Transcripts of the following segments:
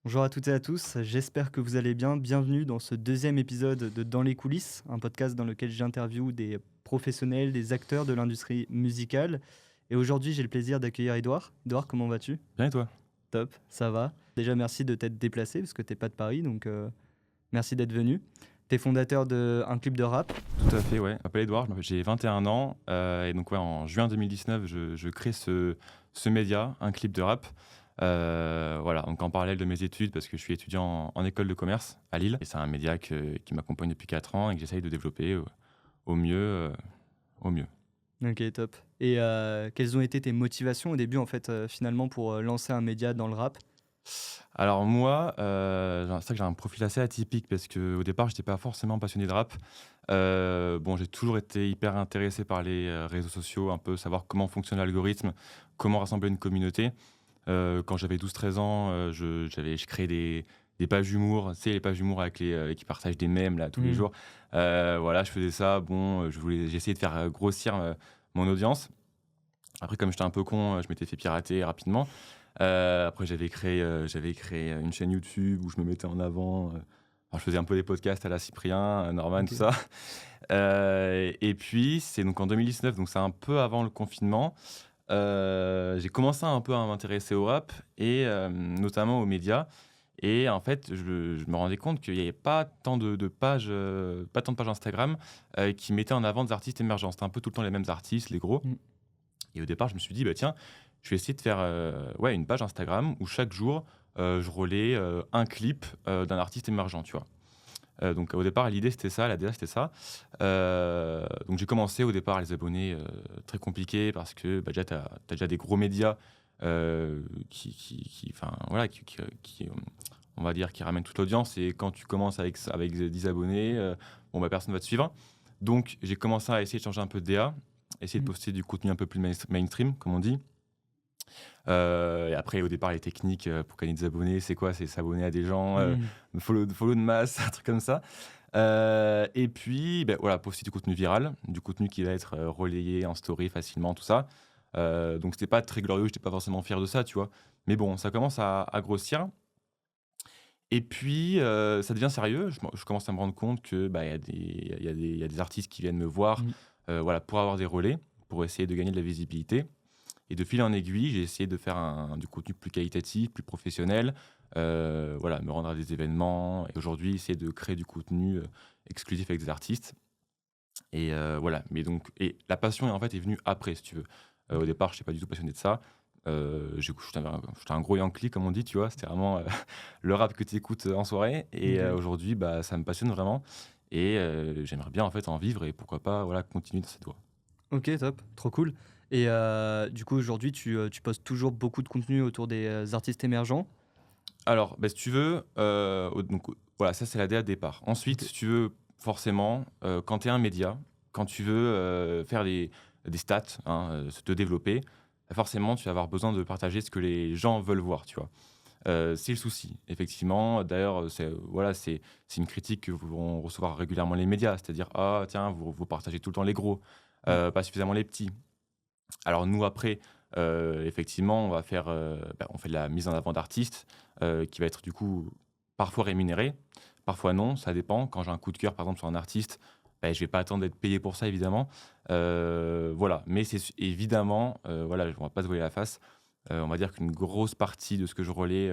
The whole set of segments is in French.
Bonjour à toutes et à tous, j'espère que vous allez bien. Bienvenue dans ce deuxième épisode de Dans les coulisses, un podcast dans lequel j'interviewe des professionnels, des acteurs de l'industrie musicale. Et aujourd'hui, j'ai le plaisir d'accueillir Edouard. Edouard, comment vas-tu? Bien et toi? Top, ça va. Déjà, merci de t'être déplacé parce que t'es pas de Paris, donc merci d'être venu. T'es fondateur d'un club de rap. Tout à fait, ouais. Je m'appelle Edouard, j'ai 21 ans et donc ouais, en juin 2019, je crée ce média, un clip de rap. Voilà, donc en parallèle de mes études, parce que je suis étudiant en école de commerce à Lille et c'est un média qui m'accompagne depuis 4 ans et que j'essaye de développer au mieux, au mieux. Ok, top. Et quelles ont été tes motivations au début, en fait, finalement, pour lancer un média dans le rap? Alors moi, c'est vrai que j'ai un profil assez atypique parce qu'au départ, j'étais pas forcément passionné de rap. Bon, j'ai toujours été hyper intéressé par les, réseaux sociaux, un peu savoir comment fonctionne l'algorithme, comment rassembler une communauté. Quand j'avais 12-13 ans, je créais des pages d'humour, tu sais, les pages d'humour avec qui partagent des mèmes là tous les Hmm. jours. Voilà, je faisais ça. Bon, j'ai essayé de faire, grossir, mon audience. Après, comme j'étais un peu con, je m'étais fait pirater rapidement. Après j'avais créé une chaîne YouTube où je me mettais en avant, enfin je faisais un peu des podcasts à la Cyprien, Norman, tout Ok. ça. Et puis c'est donc en 2019, donc c'est un peu avant le confinement, j'ai commencé un peu à m'intéresser au rap et notamment aux médias et en fait, je me rendais compte qu'il y avait pas tant de pages, pas tant de pages Instagram, qui mettaient en avant des artistes émergents. C'était un peu tout le temps les mêmes artistes, les gros. Hmm. Et au départ, je me suis dit: «Bah, tiens, je vais essayer de faire, ouais, une page Instagram où chaque jour, je relais, un clip, d'un artiste émergent», tu vois? Donc au départ, l'idée, c'était ça, la DA, c'était ça. Donc j'ai commencé au départ les abonnés, très compliqué parce que, bah, déjà, tu as déjà des gros médias, qui enfin, voilà, on va dire, qui ramènent toute l'audience et quand tu commences avec 10 abonnés, bon, bah, personne va te suivre. Donc j'ai commencé à essayer de changer un peu de DA, essayer de Hmm. poster du contenu un peu plus mainstream, comme on dit. Et après, au départ, les techniques, pour gagner des abonnés, c'est quoi? C'est s'abonner à des gens, Hmm. follow de masse, un truc comme ça. Et puis, beh, voilà, poster du contenu viral, du contenu qui va être, relayé en story facilement, tout ça. Donc c'était pas très glorieux, j'étais pas forcément fier de ça, tu vois? Mais bon, ça commence à grossir et puis, ça devient sérieux. Je commence à me rendre compte que, bah, il y a des artistes qui viennent me voir, Hmm. voilà, pour avoir des relais, pour essayer de gagner de la visibilité. Et de fil en aiguille, j'ai essayé de faire du contenu plus qualitatif, plus professionnel, voilà, me rendre à des événements et aujourd'hui essayer de créer du contenu, exclusif avec des artistes et voilà. Mais donc et la passion, en fait, est venue après, si tu veux. Au Ok. départ, je n'étais pas du tout passionné de ça. J'étais un gros Yankee, comme on dit, tu vois? C'était vraiment, le rap que tu écoutes, en soirée et Ok. aujourd'hui, bah, ça me passionne vraiment et j'aimerais bien, en fait, en vivre et pourquoi pas, voilà, continuer dans cette voie. Ok, top, trop cool. Et du coup, aujourd'hui, tu postes toujours beaucoup de contenu autour des artistes émergents. Alors, bah, si tu veux, voilà, ça c'est la DA de départ. Ensuite, Ok. si tu veux, forcément, quand tu es un média, quand tu veux, faire des stats, hein, te développer, bah, forcément, tu vas avoir besoin de partager ce que les gens veulent voir, tu vois? C'est le souci, effectivement. D'ailleurs, voilà, c'est une critique que vont recevoir régulièrement les médias, c'est-à-dire: «Ah tiens, vous partagez tout le temps les gros, Mm. pas suffisamment les petits». Alors nous après, effectivement, on fait de la mise en avant d'artistes, qui va être du coup parfois rémunérée, parfois non, ça dépend. Quand j'ai un coup de cœur par exemple sur un artiste, je vais pas attendre d'être payé pour ça évidemment. Voilà, mais c'est su évidemment, voilà, on va pas se voiler la face, on va dire qu'une grosse partie de ce que je relais,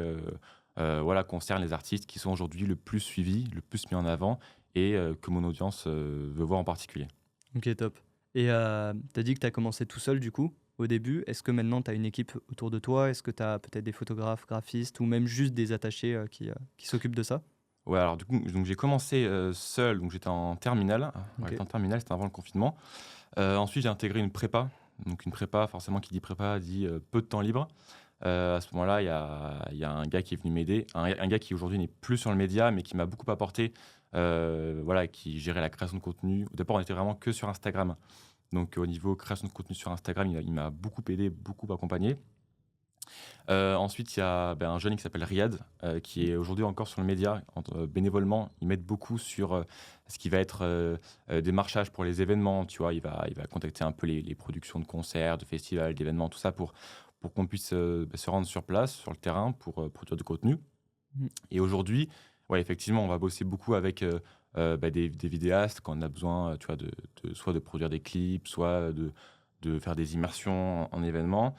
voilà, concerne les artistes qui sont aujourd'hui le plus suivis, le plus mis en avant et que mon audience, veut voir en particulier. Ok, top. Et tu as dit que tu as commencé tout seul, du coup, au début. Est-ce que maintenant, tu as une équipe autour de toi? Est-ce que tu as peut-être des photographes, graphistes ou même juste des attachés qui s'occupent de ça? Ouais, alors du coup, donc j'ai commencé, seul, donc j'étais en terminale. Ouais, Ok. j'étais en terminale, c'était avant le confinement. Ensuite, j'ai intégré une prépa. Donc une prépa, forcément, qui dit prépa dit, peu de temps libre. À ce moment-là, il y a un gars qui est venu m'aider, un gars qui aujourd'hui n'est plus sur le média, mais qui m'a beaucoup apporté, voilà, qui gérait la création de contenu. Au départ, on était vraiment que sur Instagram. Donc au niveau création de contenu sur Instagram, il m'a beaucoup aidé, beaucoup accompagné. Ensuite, il y a, un jeune qui s'appelle Riyad, qui Mmh. est aujourd'hui encore sur le média bénévolement. Il m'aide beaucoup sur, ce qui va être, démarchage pour les événements, tu vois? Il va contacter un peu les productions de concerts, de festivals, d'événements, tout ça pour qu'on puisse, se rendre sur place, sur le terrain pour, produire du contenu. Mmh. Et aujourd'hui, ouais, effectivement, on va bosser beaucoup avec des vidéastes quand on a besoin, tu vois, soit de produire des clips, soit de faire des immersions en événements,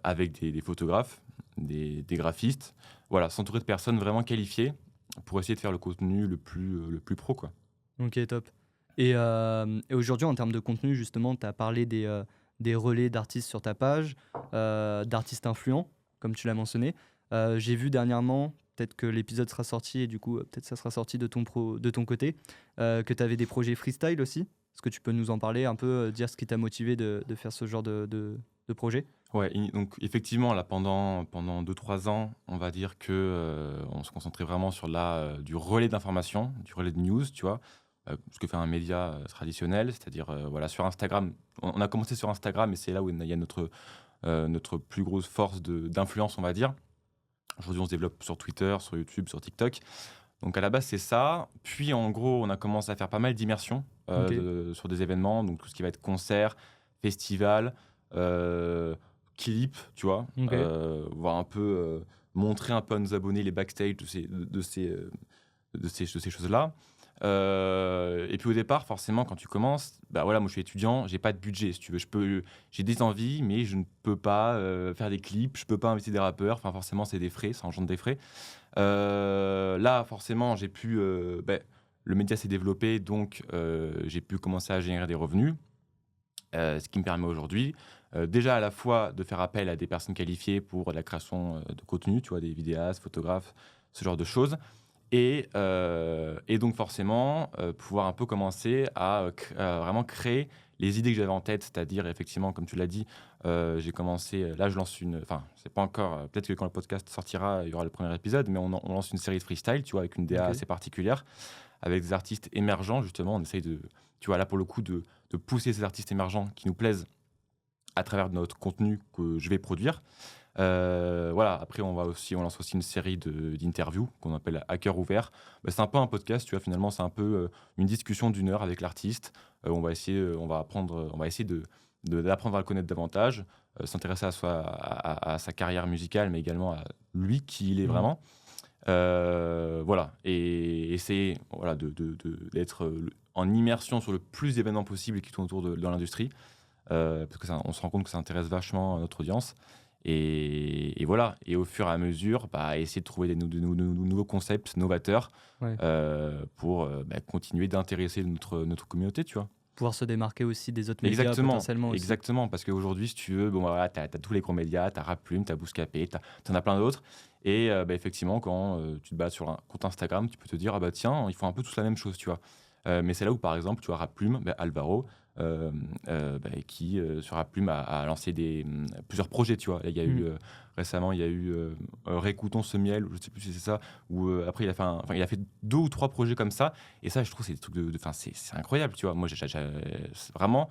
avec des photographes, des graphistes. Voilà, s'entourer de personnes vraiment qualifiées pour essayer de faire le contenu le plus pro, quoi. OK, top. Et aujourd'hui, en termes de contenu, justement, tu as parlé des relais d'artistes sur ta page, d'artistes influents, comme tu l'as mentionné. J'ai vu dernièrement, peut-être que l'épisode sera sorti et du coup, peut-être ça sera sorti de ton côté, que tu avais des projets freestyle aussi. Est-ce que tu peux nous en parler un peu, dire ce qui t'a motivé de faire ce genre de projet? Ouais, donc effectivement, là, pendant 2 3 ans, on va dire que, on se concentrait vraiment sur du relais d'information, du relais de news, tu vois? Ce que fait un média, traditionnel, c'est-à-dire, voilà, sur Instagram. On a commencé sur Instagram et c'est là où il y a notre plus grosse force d'influence, on va dire. Aujourd'hui, on se développe sur Twitter, sur YouTube, sur TikTok. Donc à la base, c'est ça. Puis en gros, on a commencé à faire pas mal d'immersions, OK, sur des événements, donc tout ce qui va être concert, festival, heu, clip, tu vois? OK. Voir un peu, montrer un peu à nos abonnés les backstage de ces choses-là. Et puis au départ, forcément, quand tu commences, bah, voilà, moi je suis étudiant, j'ai pas de budget, si tu veux. J'ai des envies, mais je ne peux pas, faire des clips, je peux pas inviter des rappeurs. Enfin, forcément, c'est des frais, ça engendre des frais. Là, forcément, le média s'est développé, donc j'ai pu commencer à générer des revenus, ce qui me permet aujourd'hui, déjà à la fois de faire appel à des personnes qualifiées pour la création, de contenu, tu vois? Des vidéastes, photographes, ce genre de choses. Et donc forcément, pouvoir un peu commencer à vraiment créer les idées que j'avais en tête. C'est-à-dire effectivement, comme tu l'as dit, j'ai commencé, là je lance c'est pas encore, peut-être que quand le podcast sortira, il y aura le premier épisode, mais on lance une série de freestyle, tu vois? Avec une DA OK. assez particulière, avec des artistes émergents justement. On essaye tu vois, là pour le coup, de pousser ces artistes émergents qui nous plaisent à travers notre contenu que je vais produire. Voilà, après on lance aussi une série d'interviews qu'on appelle à cœur ouvert. Bah, c'est un peu un podcast, tu vois? Finalement, c'est un peu, une discussion d'une heure avec l'artiste. On va essayer d'apprendre à le connaître davantage, s'intéresser à sa carrière musicale, mais également à lui, qui il est Mmh. vraiment. Voilà, et essayer, voilà, d'être, en immersion sur le plus d'événements possibles qui tournent autour dans l'industrie, parce que ça on se rend compte que ça intéresse vachement notre audience. Et voilà, et au fur et à mesure, bah, essayer de trouver de nouveaux concepts novateurs, Ouais. pour, continuer d'intéresser notre communauté, tu vois? Pouvoir se démarquer aussi des autres médias Exactement, potentiellement aussi. exactement, parce qu'aujourd'hui, si tu veux, bon, voilà, tu as tous les gros médias, tu as Rap+, tu as Bouscapé, tu en as plein d'autres. Et effectivement, quand, tu te bats sur un compte Instagram, tu peux te dire: «Ah bah tiens, ils font un peu tous la même chose», tu vois? Mais c'est là où, par exemple, tu vois, Rap+, Alvaro, qui, sur Rap+, a lancé plusieurs projets, tu vois? Là, il y a eu, Mmh. récemment, il y a eu, Réécoutons ce miel, ou je sais plus si c'est ça, ou après il a fait 2 ou 3 projets comme ça. Et ça, je trouve, c'est des trucs enfin, c'est incroyable, tu vois? Moi, c'est vraiment,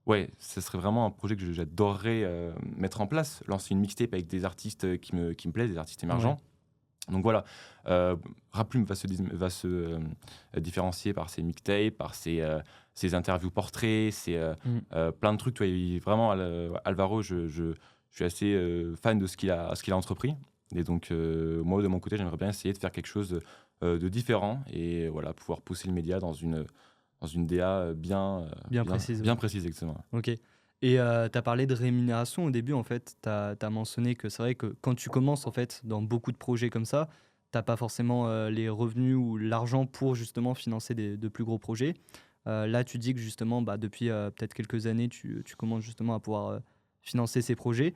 ouais, ce serait vraiment un projet que j'adorerais, mettre en place, lancer une mixtape avec des artistes, qui me plaisent, des artistes Ouais. émergents. Donc voilà, Raplume différencier par ses mixtapes, par ses interviews portraits, Mmh. plein de trucs, tu vois? Vraiment, Alvaro, je suis assez, fan de ce qu'il a entrepris. Et donc moi, de mon côté, j'aimerais bien essayer de faire quelque chose, de différent, et voilà, pouvoir pousser le média dans une DA, Bien précise, ouais. bien précise, exactement. OK. Et tu as parlé de rémunération au début, en fait. Tu as mentionné que c'est vrai que quand tu commences, en fait, dans beaucoup de projets comme ça, tu as pas forcément, les revenus ou l'argent pour justement financer de plus gros projets. Là, tu dis que justement, bah, depuis, peut-être quelques années, tu commences justement à pouvoir, financer ces projets.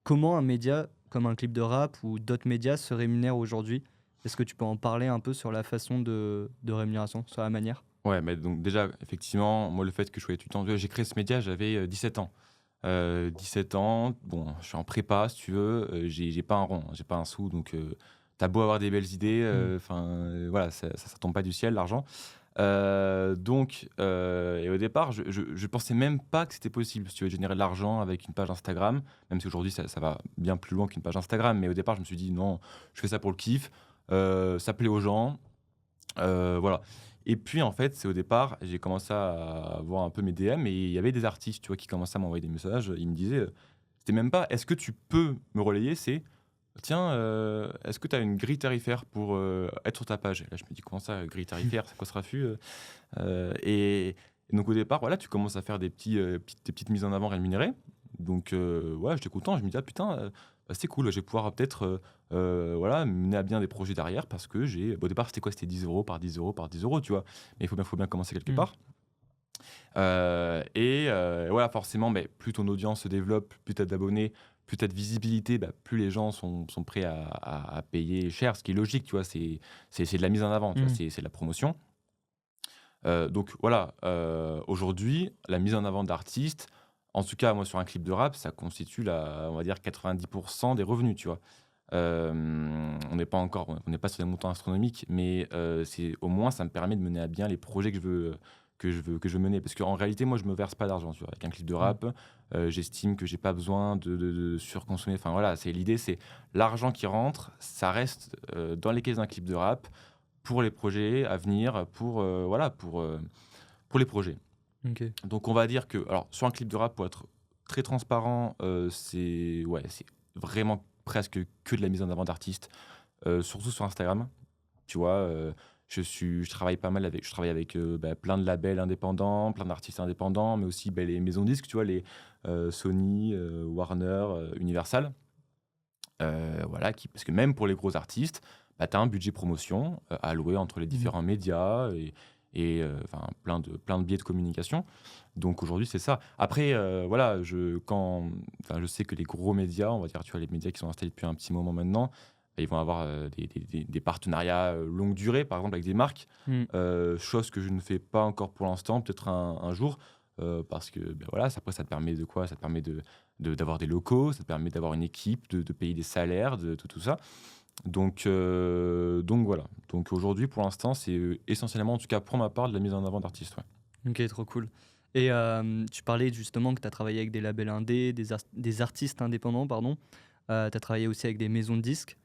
Comment un média comme un clip de rap ou d'autres médias se rémunèrent aujourd'hui? Est-ce que tu peux en parler un peu sur la façon de rémunération, sur la manière? Ouais, mais donc déjà, effectivement, moi, le fait que je sois étudiant, j'ai créé ce média, j'avais 17 ans. 17 ans, bon, je suis en prépa, si tu veux, j'ai pas un rond, hein, j'ai pas un sou, donc tu beau avoir des belles idées, Mmh. enfin, voilà, ça tombe pas du ciel, l'argent. Et au départ, je pensais même pas que c'était possible, si tu veux, de générer de l'argent avec une page Instagram, même si aujourd'hui ça va bien plus loin qu'une page Instagram. Mais au départ, je me suis dit: «Non, je fais ça pour le kiff», ça plaît aux gens. Voilà. Et puis, en fait, c'est au départ, j'ai commencé à voir un peu mes DM, et il y avait des artistes, tu vois, qui commençaient à m'envoyer des messages. Ils me disaient, c'était même pas: «Est-ce que tu peux me relayer?» C'est: tiens, est-ce que tu as une grille tarifaire pour être sur ta page? Et là, je me dis, comment ça, grille tarifaire, c'est quoi ce raffut? Et donc au départ, voilà, tu commences à faire des petites mises en avant rémunérées. Donc ouais, j'étais content. Je me dis, ah putain, bah, c'est cool, je vais pouvoir peut-être voilà, mener à bien des projets derrière parce que au départ, c'était quoi? C'était 10 € par 10 € par 10 €, tu vois. Mais il faut bien commencer quelque Mmh. part. Voilà, forcément, mais plus ton audience se développe, plus tu as d'abonnés, plus tu as de visibilité, bah, plus les gens sont prêts à payer cher, ce qui est logique, tu vois? C'est de la mise en avant, tu vois? Mmh. C'est de la promotion. Donc voilà, aujourd'hui, la mise en avant d'artistes, en tout cas, moi, sur un clip de rap, ça constitue on va dire 90 des revenus, tu vois? On n'est pas sur des montants astronomiques, mais c'est au moins, ça me permet de mener à bien les projets que je veux mener. Parce qu'en réalité, moi, je me verse pas d'argent, tu vois? Avec un clip de Mmh. rap, j'estime que j'ai pas besoin de surconsommer. Enfin voilà, l'idée, c'est l'argent qui rentre, ça reste, dans les caisses d'un clip de rap pour les projets à venir, voilà, pour les projets. OK. Donc on va dire que alors sur un clip de rap, pour être très transparent, c'est vraiment presque que de la mise en avant d'artistes, surtout sur Instagram. Tu vois? Je travaille avec, bah, plein de labels indépendants, plein d'artistes indépendants, mais aussi, bah, les maisons de disques, tu vois? Les, Sony, Warner, Universal. Voilà, parce que même pour les gros artistes, bah, tu as un budget promotion, alloué entre les Mmh. différents médias enfin plein de biais de communication. Donc aujourd'hui, c'est ça. Après, voilà, je sais que les gros médias, on va dire, tu vois, les médias qui sont installés depuis un petit moment maintenant, bah, ils vont avoir, des partenariats, longue durée, par exemple avec des marques, Mmh. chose que je ne fais pas encore pour l'instant, peut-être un jour, parce que, bah, voilà, après ça te permet de quoi? Ça te permet d'avoir des locaux, ça te permet d'avoir une équipe, de payer des salaires, de tout ça. Donc voilà. Donc aujourd'hui, pour l'instant, c'est, essentiellement, en tout cas pour ma part, de la mise en avant d'artistes, ouais. OK, trop cool. Et tu parlais justement que tu as travaillé avec des labels indés, des artistes indépendants, pardon. Tu as travaillé aussi avec des maisons de disques.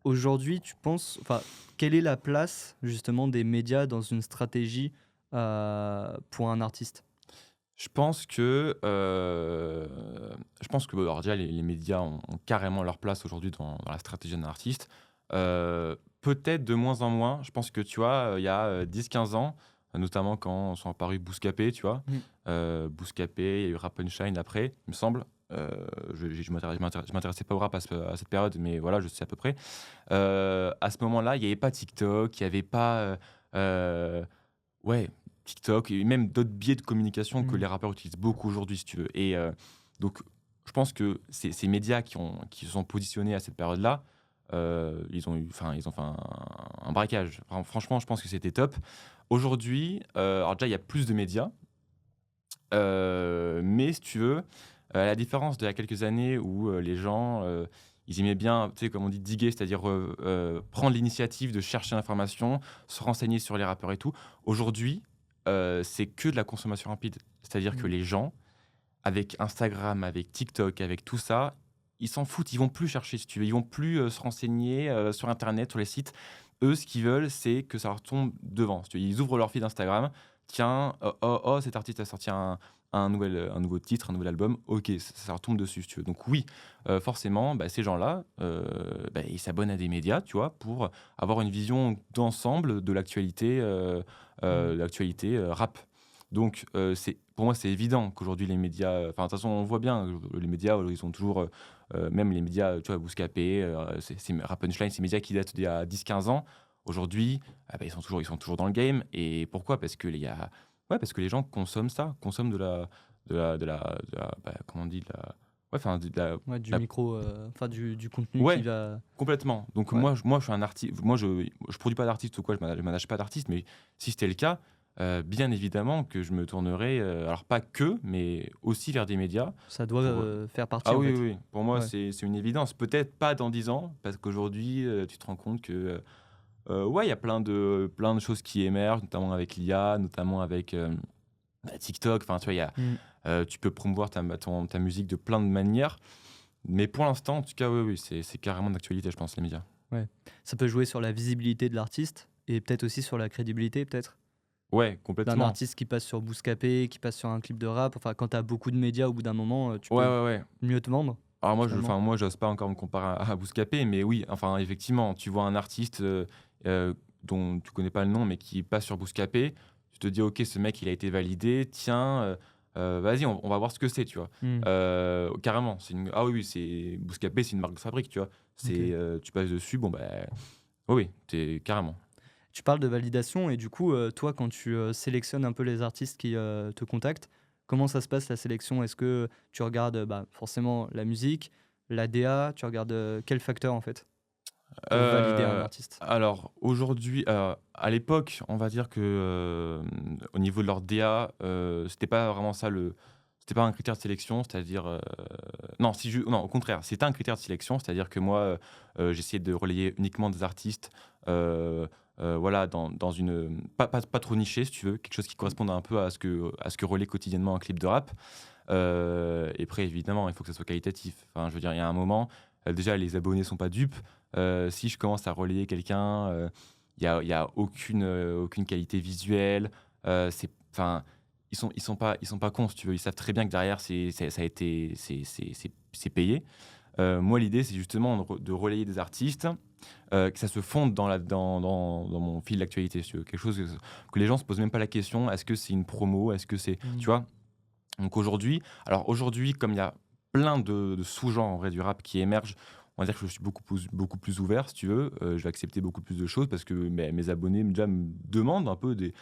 Aujourd'hui, tu penses enfin, quelle est la place justement des médias dans une stratégie, pour un artiste? Je pense que, bah, alors déjà les médias ont carrément leur place aujourd'hui dans la stratégie d'un artiste. Peut-être de moins en moins. Je pense que, tu vois, il y a, 10-15 ans, notamment quand sont apparus Bouscapé, tu vois? Mmh. Bouscapé, il y a eu Rap Punchline après, il me semble. Je m'intéressais pas au rap à cette période, mais voilà, je sais à peu près. À ce moment-là, il y avait pas TikTok, il y avait pas, ouais, TikTok et même d'autres biais de communication que Mmh. les rappeurs utilisent beaucoup aujourd'hui, si tu veux. Donc je pense que ces médias qui se sont positionnés à cette période-là, ils ont fait un braquage. Franchement, je pense que c'était top. Aujourd'hui, alors déjà, il y a plus de médias, mais si tu veux, à la différence d'il y a quelques années où, les gens, ils aimaient bien, tu sais, comme on dit, diguer, c'est-à-dire, prendre l'initiative de chercher l'information, se renseigner sur les rappeurs et tout. Aujourd'hui, c'est que de la consommation rapide. C'est-à-dire que Mmh. les gens, avec Instagram, avec TikTok, avec tout ça, ils s'en foutent, ils vont plus chercher, si tu veux. Ils vont plus, se renseigner, sur internet, sur les sites. Eux, ce qu'ils veulent, c'est que ça leur tombe devant. Si tu veux, ils ouvrent leur feed Instagram, tiens, oh, oh, oh, cet artiste a sorti un nouveau titre, un nouvel album, OK, ça leur tombe dessus, si tu veux. Donc oui, forcément, bah, ces gens-là, bah, ils s'abonnent à des médias, tu vois? Pour avoir une vision d'ensemble Mmh. de l'actualité, rap. Donc pour moi, c'est évident qu'aujourd'hui les médias, enfin, de toute façon, on voit bien, les médias, ils sont toujours, même les médias, tu vois, Bouscapé, c'est Rap Punchline, ces médias qui datent d'il y a 10-15 ans. Aujourd'hui, ah bah, ils sont toujours dans le game et pourquoi? Parce que les gens consomment ça, consomment comment on dit? Ouais, enfin, Ouais, du la micro, enfin du contenu qui ouais, va complètement. Donc ouais. moi, je suis un artiste. Moi, je produis pas d'artiste ou quoi, je manage pas d'artiste, mais si c'était le cas, bien évidemment que je me tournerais, alors pas que, mais aussi vers des médias Ça doit, pour, faire partie ah en oui, fait. oui, oui, pour moi, Ouais. c'est une évidence. Peut-être pas dans 10 ans, parce qu'aujourd'hui, tu te rends compte que, ouais, il y a plein de choses qui émergent, notamment avec l'IA, notamment avec, TikTok. Enfin, tu vois, Mmh. tu peux promouvoir ta musique de plein de manières. Mais pour l'instant, en tout cas, oui, oui, c'est carrément d'actualité, je pense, les médias. Ouais. Ça peut jouer sur la visibilité de l'artiste et peut-être aussi sur la crédibilité, peut-être? Ouais, D'un complètement. artiste qui passe sur Bouscapé, qui passe sur un clip de rap, enfin quand tu as beaucoup de médias au bout d'un moment, tu Ouais, peux ouais, ouais. mieux te vendre. Alors finalement? moi, j'ose pas encore me comparer à Bouscapé, mais oui, enfin, effectivement, tu vois un artiste, dont tu connais pas le nom, mais qui passe sur Bouscapé, tu te dis: «OK, ce mec, il a été validé, tiens, vas-y, on va voir ce que c'est», tu vois? Mmh. Carrément, ah oui, oui, c'est Bouscapé, c'est une marque de fabrique, tu vois? OK. Tu passes dessus, bon, ben, oui, oui, tu carrément. Tu parles de validation et du coup, toi, quand tu, sélectionnes un peu les artistes qui, te contactent, comment ça se passe la sélection? Est-ce que tu regardes, bah, forcément la musique, la DA, tu regardes, quels facteurs en fait, pour valider un Heu, artiste? alors aujourd'hui, à l'époque, on va dire que, au niveau de leur DA, c'était pas vraiment ça c'était pas un critère de sélection, c'est-à-dire, non, si je non, au contraire, c'était un critère de sélection, c'est-à-dire que moi, j'essayais de relayer uniquement des artistes, heu voilà, dans une, pas trop niché, si tu veux, quelque chose qui Mmh. corresponde un peu à ce que relaie quotidiennement un clip de rap. Et après évidemment, il faut que ça soit qualitatif. Enfin, je veux dire, il y a un moment, déjà les abonnés sont pas dupes. Si je commence à relayer quelqu'un, il y a aucune qualité visuelle, c'est enfin, ils sont pas cons, si tu veux. Ils savent très bien que derrière ça a été c'est payé. Moi, l'idée, c'est justement de relayer des artistes, que ça se fonde dans mon fil d'actualité, si tu veux. Quelque chose que les gens se posent même pas la question: «Est-ce que c'est une promo? Est-ce que c'est» tu Mmh. vois? Donc aujourd'hui, comme il y a plein de sous-genres en vrai du rap qui émergent, on va dire que je suis beaucoup plus ouvert si tu veux. Je vais accepter beaucoup plus de choses parce que mes abonnés déjà me demandent un peu des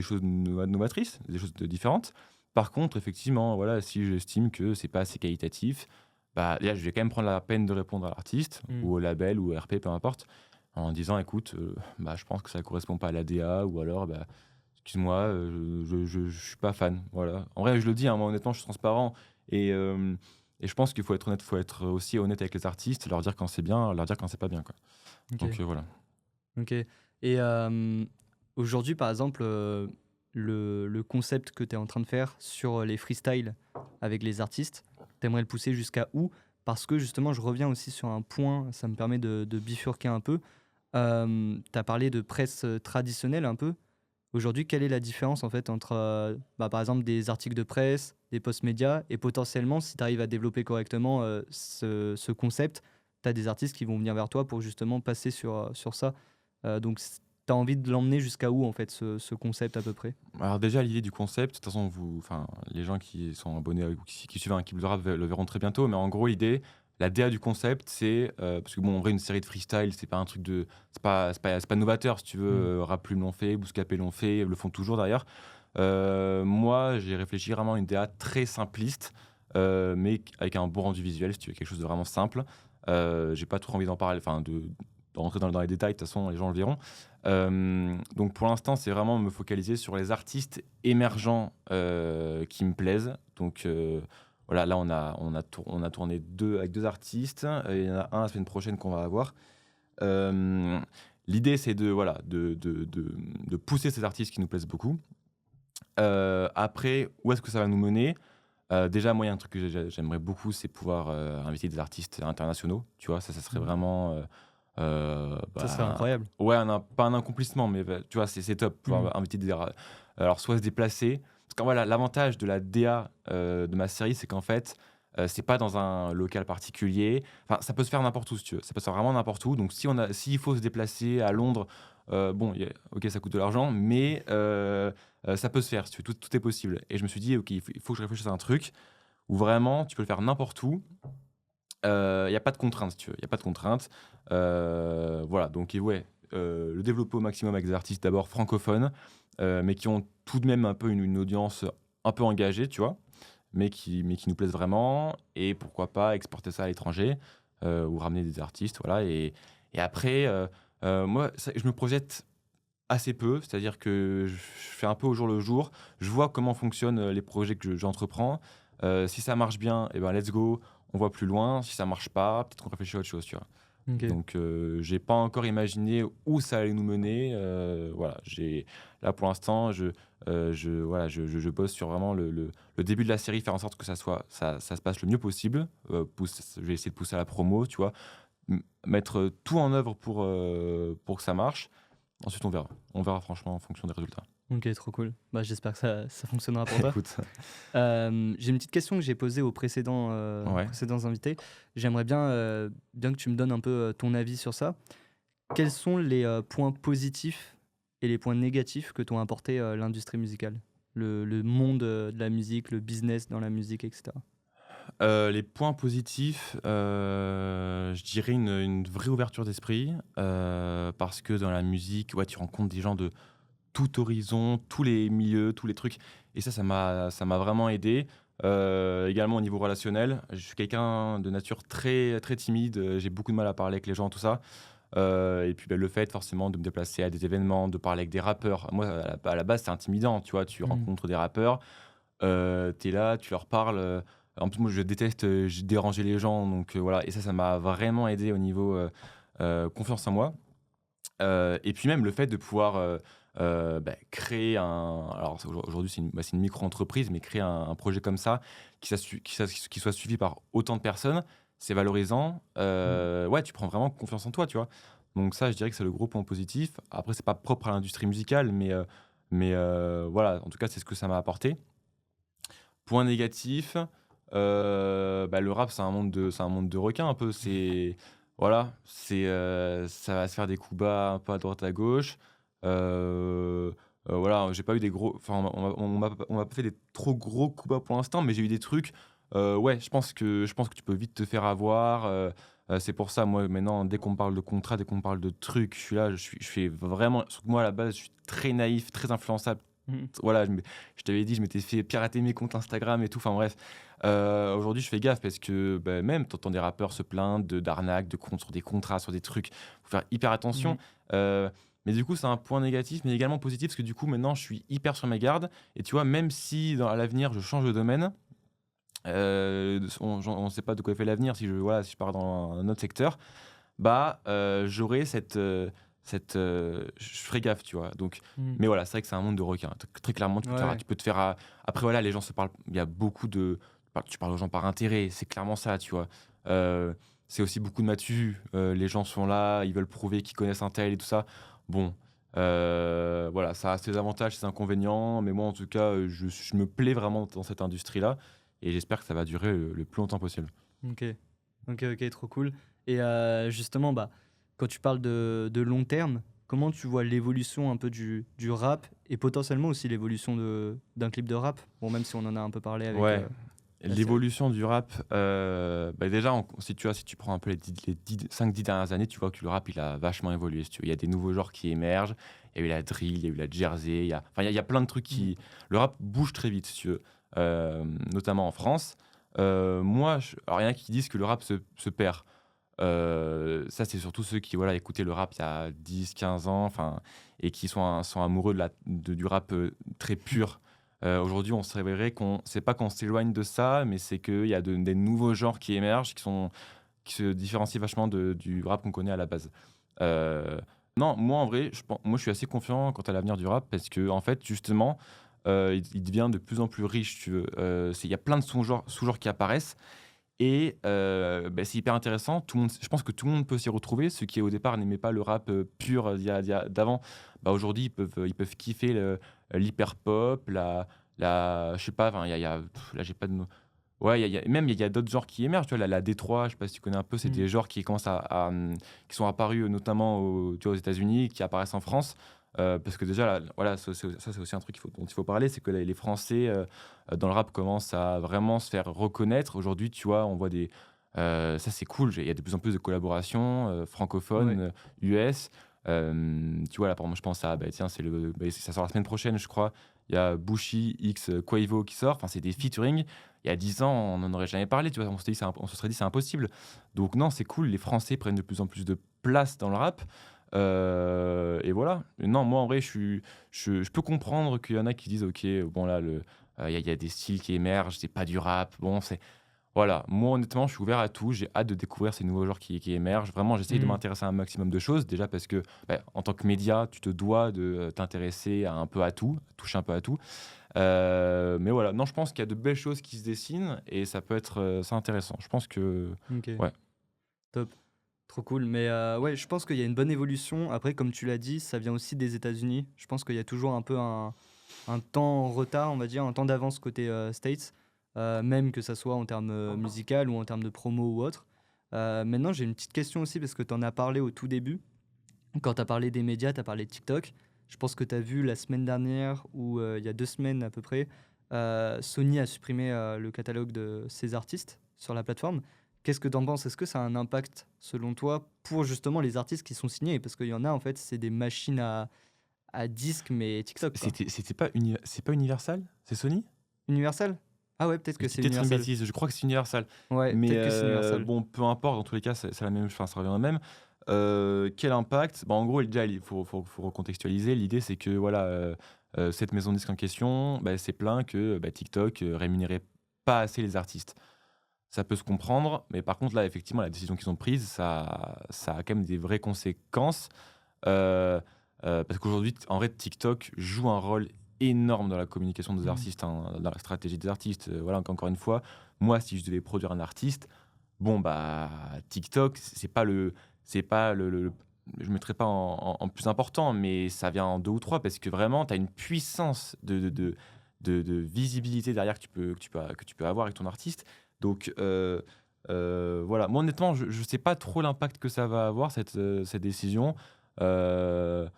choses novatrices, des choses différentes. Par contre, effectivement, voilà, si j'estime que c'est pas assez qualitatif, bah, là, je vais quand même prendre la peine de répondre à l'artiste Mmh. ou au label ou au RP, peu importe, en disant: «Écoute, bah, je pense que ça correspond pas à la DA» ou alors, bah excuse-moi, je suis pas fan, voilà. En vrai, je le dis, hein, moi honnêtement, je suis transparent et je pense qu'il faut être honnête, faut être aussi honnête avec les artistes, leur dire quand c'est bien, leur dire quand c'est pas bien, quoi. OK. Donc voilà. OK. Et aujourd'hui, par exemple, le concept que tu es en train de faire sur, les freestyles avec les artistes, tu aimerais le pousser jusqu'à où? Parce que justement, je reviens aussi sur un point, ça me permet de bifurquer un peu. Tu as parlé de presse, traditionnelle un peu. Aujourd'hui, quelle est la différence en fait entre, bah, par exemple des articles de presse, des posts médias et potentiellement si tu arrives à développer correctement, ce concept, tu as des artistes qui vont venir vers toi pour justement passer sur ça. Donc tu as envie de l'emmener jusqu'à où en fait ce concept à peu près? Alors déjà, l'idée du concept, de toute façon, enfin, les gens qui sont abonnés ou qui suivent un Keep the Rap le verront très bientôt, mais en gros, l'idée, la DA du concept, c'est, parce que bon, en vrai, une série de freestyle, c'est pas un truc de c'est pas novateur, si tu veux, Mmh. Rap Plume l'ont fait, Bouscapé l'ont fait, le font toujours d'ailleurs. Moi, j'ai réfléchi vraiment à une DA très simpliste, mais avec un bon rendu visuel, si tu veux, quelque chose de vraiment simple. J'ai pas trop envie d'en parler, enfin de rentrer dans les détails, de toute façon, les gens le verront. Donc pour l'instant, c'est vraiment me focaliser sur les artistes émergents, qui me plaisent. Donc voilà, là, on a tourné 2 avec 2 artistes, et il y en a un la semaine prochaine qu'on va avoir. Hem, L'idée, c'est de voilà, de pousser ces artistes qui nous plaisent beaucoup. Après, où est-ce que ça va nous mener? Déjà, moi, il y a un truc que j'aimerais beaucoup, c'est pouvoir, inviter des artistes internationaux, tu vois? Ça serait Mmh. vraiment, Ça serait bah, incroyable. ouais, pas un accomplissement, mais tu vois, c'est top, Mmh. pouvoir inviter alors soit se déplacer parce qu'en voilà, l'avantage de la DA, de ma série, c'est qu'en fait, c'est pas dans un local particulier. Enfin, ça peut se faire n'importe où, si tu veux. Ça peut se faire vraiment n'importe où. Donc s'il faut se déplacer à Londres, bon, OK, ça coûte de l'argent, mais ça peut se faire, si tu veux, tout est possible. Et je me suis dit: «OK, il faut que je réfléchisse à un truc où vraiment tu peux le faire n'importe où». Il y a pas de contrainte, si tu veux, il y a pas de contrainte. Voilà, donc et ouais, le développer au maximum avec des artistes d'abord francophones, mais qui ont tout de même un peu une audience un peu engagée, tu vois? Mais qui nous plaisent vraiment, et pourquoi pas exporter ça à l'étranger, ou ramener des artistes, voilà. Et après, moi, je me projette assez peu, c'est-à-dire que je fais un peu au jour le jour. Je vois comment fonctionnent, les projets que j'entreprends. Si ça marche bien, et ben, let's go, on voit plus loin. Si ça marche pas, peut-être qu'on réfléchit à autre chose, tu vois? OK. Donc j'ai pas encore imaginé où ça allait nous mener, voilà, là, pour l'instant, voilà, je bosse sur vraiment le début de la série, faire en sorte que ça se passe le mieux possible. Je vais essayer de pousser à la promo, tu vois? Mettre, tout en œuvre pour que ça marche. Ensuite, on verra. On verra franchement en fonction des résultats. Ok, trop cool. Bah, j'espère que ça fonctionnera pour toi. Écoute, J'ai une petite question que j'ai posée aux ouais. précédents invités. J'aimerais bien que tu me donnes un peu ton avis sur ça. Quels sont les points positifs et les points négatifs que t'ont apporté l'industrie musicale? Le monde de la musique, le business dans la musique, etc. Les points positifs, je dirais une vraie ouverture d'esprit, parce que dans la musique, ouais, tu rencontres des gens de tout horizon, tous les milieux, tous les trucs et ça m'a vraiment aidé. Également au niveau relationnel, je suis quelqu'un de nature très, très timide, j'ai beaucoup de mal à parler avec les gens, tout ça. Et puis, bah, le fait forcément de me déplacer à des événements, de parler avec des rappeurs. Moi, à la base, c'est intimidant, tu vois? Tu Mhm. rencontres des rappeurs, tu es là, tu leur parles, en plus, moi, je déteste, déranger les gens donc voilà et ça m'a vraiment aidé au niveau, confiance en moi. Et puis même le fait de pouvoir, bah, créer alors aujourd'hui c'est une micro-entreprise, mais créer un projet comme ça, qui soit suivi par autant de personnes, c'est valorisant. Mhm. Ouais, tu prends vraiment confiance en toi, tu vois? Donc ça, je dirais que c'est le gros point positif. Après, c'est pas propre à l'industrie musicale, mais voilà, en tout cas, c'est ce que ça m'a apporté. Point négatif, bah, le rap, c'est un monde de requins un peu. Voilà, ça va se faire des coups bas un peu à droite à gauche. Heu voilà, j'ai pas eu des gros enfin, on m'a pas fait des trop gros coups bas pour l'instant, mais j'ai eu des trucs, ouais, je pense que tu peux vite te faire avoir, c'est pour ça, moi, maintenant, dès qu'on me parle de contrat, dès qu'on me parle de trucs, je suis là, je fais vraiment surtout que moi, à la base, je suis très naïf, très influençable. Mhm. Voilà, je t'avais dit, je m'étais fait pirater mes comptes Instagram et tout, enfin bref. Aujourd'hui, je fais gaffe parce que, bah, même tu entends des rappeurs se plaindre d'arnaques, de comptes sur des contrats, sur des trucs. Faut faire hyper attention. Mhm. Mais du coup, c'est un point négatif, mais également positif parce que du coup, maintenant, je suis hyper sur mes gardes et tu vois, même si à l'avenir, je change de domaine, on ne sait pas de quoi fait l'avenir si je pars dans un autre secteur, bah, j'aurai je ferai gaffe, tu vois? Donc Mhm. mais voilà, c'est vrai que c'est un monde de requins. Très clairement, Ouais. tu peux te faire après voilà, les gens se parlent il y a beaucoup de tu parles aux gens par intérêt, c'est clairement ça, tu vois? Heu, c'est aussi beaucoup de matu les gens sont là, ils veulent prouver qu'ils connaissent un tel et tout ça. Bon, voilà, ça a ses avantages, ses inconvénients, mais moi, en tout cas, je me plais vraiment dans cette industrie-là et j'espère que ça va durer le plus longtemps possible. Ok. Ok, ok, trop cool. Et justement, bah, quand tu parles de long terme, comment tu vois l'évolution un peu du rap et potentiellement aussi l'évolution d'un clip de rap? Bon, même si on en a un peu parlé avec Ouais. la série. L'évolution du rap, bah, déjà, si tu prends un peu les 5-10 dernières années, tu vois que le rap, il a vachement évolué, si tu veux. Il y a des nouveaux genres qui émergent. Il y a eu la drill, il y a eu la jersey, il y a plein de trucs Mhm. qui le rap bouge très vite, si tu veux, notamment en France. Moi, alors il y en a qui disent que le rap se perd. Ça, c'est surtout ceux qui, voilà, écoutaient le rap il y a 10-15 ans, enfin et qui sont amoureux du rap, très pur. Aujourd'hui, on se réveillerait qu'on c'est pas qu'on s'éloigne de ça, mais c'est qu'il y a des nouveaux genres qui émergent, qui se différencient vachement du rap qu'on connaît à la base. Heu, non, moi, en vrai, moi, je suis assez confiant quant à l'avenir du rap parce que en fait, justement, il devient de plus en plus riche, si tu veux. Il y a plein de sous-genres qui apparaissent et bah, c'est hyper intéressant. Je pense que tout le monde peut s'y retrouver. Ceux qui, au départ, n'aimaient pas le rap, pur, d'avant, bah, aujourd'hui, ils peuvent kiffer l'hyper pop, je sais pas, enfin, là, j'ai pas de ouais, il y a d'autres genres qui émergent, tu vois? La Détroit, je sais pas si tu connais un peu, c'est Mhm. des genres qui commencent qui sont apparus, notamment tu vois, aux États-Unis, qui apparaissent en France. Parce que déjà, là, voilà, ça, c'est aussi un truc dont il faut parler, c'est que les Français, dans le rap, commencent à vraiment se faire reconnaître. Aujourd'hui, tu vois, on voit ça, c'est cool, il y a de plus en plus de collaborations, Ouais. francophones, US. Tu vois, là, par exemple, je pense à, bah, tiens, ça sort la semaine prochaine, je crois. Il y a Bushi X Quavo qui sort. Enfin, c'est des featuring. Il y a 10 ans, on n'en aurait jamais parlé, tu vois? On se serait dit: «C'est impossible». Donc non, c'est cool, les Français prennent de plus en plus de place dans le rap, et voilà. Et non, moi, en vrai, je peux comprendre qu'il y en a qui disent: «OK, bon là, il y a des styles qui émergent, c'est pas du rap». Bon, voilà. Moi, honnêtement, je suis ouvert à tout. J'ai hâte de découvrir ces nouveaux genres qui émergent. Vraiment, j'essaye de Mhm. m'intéresser à un maximum de choses. Déjà parce que, bah, en tant que média, tu te dois de, t'intéresser à un peu à tout, toucher un peu à tout. Mais voilà, non, je pense qu'il y a de belles choses qui se dessinent et ça peut être, c'est intéressant. Je pense que Ok. ouais. Top. Trop cool. Mais ouais, je pense qu'il y a une bonne évolution. Après, comme tu l'as dit, ça vient aussi des États-Unis. Je pense qu'il y a toujours un peu un temps en retard, on va dire, un temps d'avance côté States, même que ça soit en termes musical ou en termes de promo ou autre. Maintenant, j'ai une petite question aussi parce que tu en as parlé au tout début. Quand tu as parlé des médias, tu as parlé de TikTok. Je pense que tu as vu la semaine dernière ou il y a 2 semaines à peu près, Sony a supprimé le catalogue de ses artistes sur la plateforme. Qu'est-ce que tu en penses? Est-ce que ça a un impact, selon toi, pour justement les artistes qui sont signés? Parce qu'il y en a, en fait, c'est des machines à disques, mais TikTok, quoi. C'est pas Universal? C'est Sony? Universal? Ah ouais, peut-être Je que dis c'est peut-être une Universal. bêtise, je crois que c'est Universal. Ouais, Mais peut-être que c'est Universal. bon, peu importe, dans tous les cas, c'est la même, enfin, ça revient au même. Quel impact? Bah, en gros, déjà, il faut recontextualiser. L'idée, c'est que voilà, cette maison de disques en question, bah, elle s'est plaint que bah, TikTok rémunérait pas assez les artistes. Ça peut se comprendre, mais par contre, là, effectivement, la décision qu'ils ont prise, ça a quand même des vraies conséquences. Euh, Parce qu'aujourd'hui, en vrai, TikTok joue un rôle énorme dans la communication des Mm. artistes, hein, dans la stratégie des artistes. Voilà, encore une fois, moi, si je devais produire un artiste, bon, bah, TikTok, c'est pas je ne mettrais pas en plus important, mais ça vient en deux ou trois parce que vraiment, tu as une puissance de visibilité derrière que tu peux avoir avec ton artiste. Donc, voilà. Moi, honnêtement, je ne sais pas trop l'impact que ça va avoir, cette décision. Euh,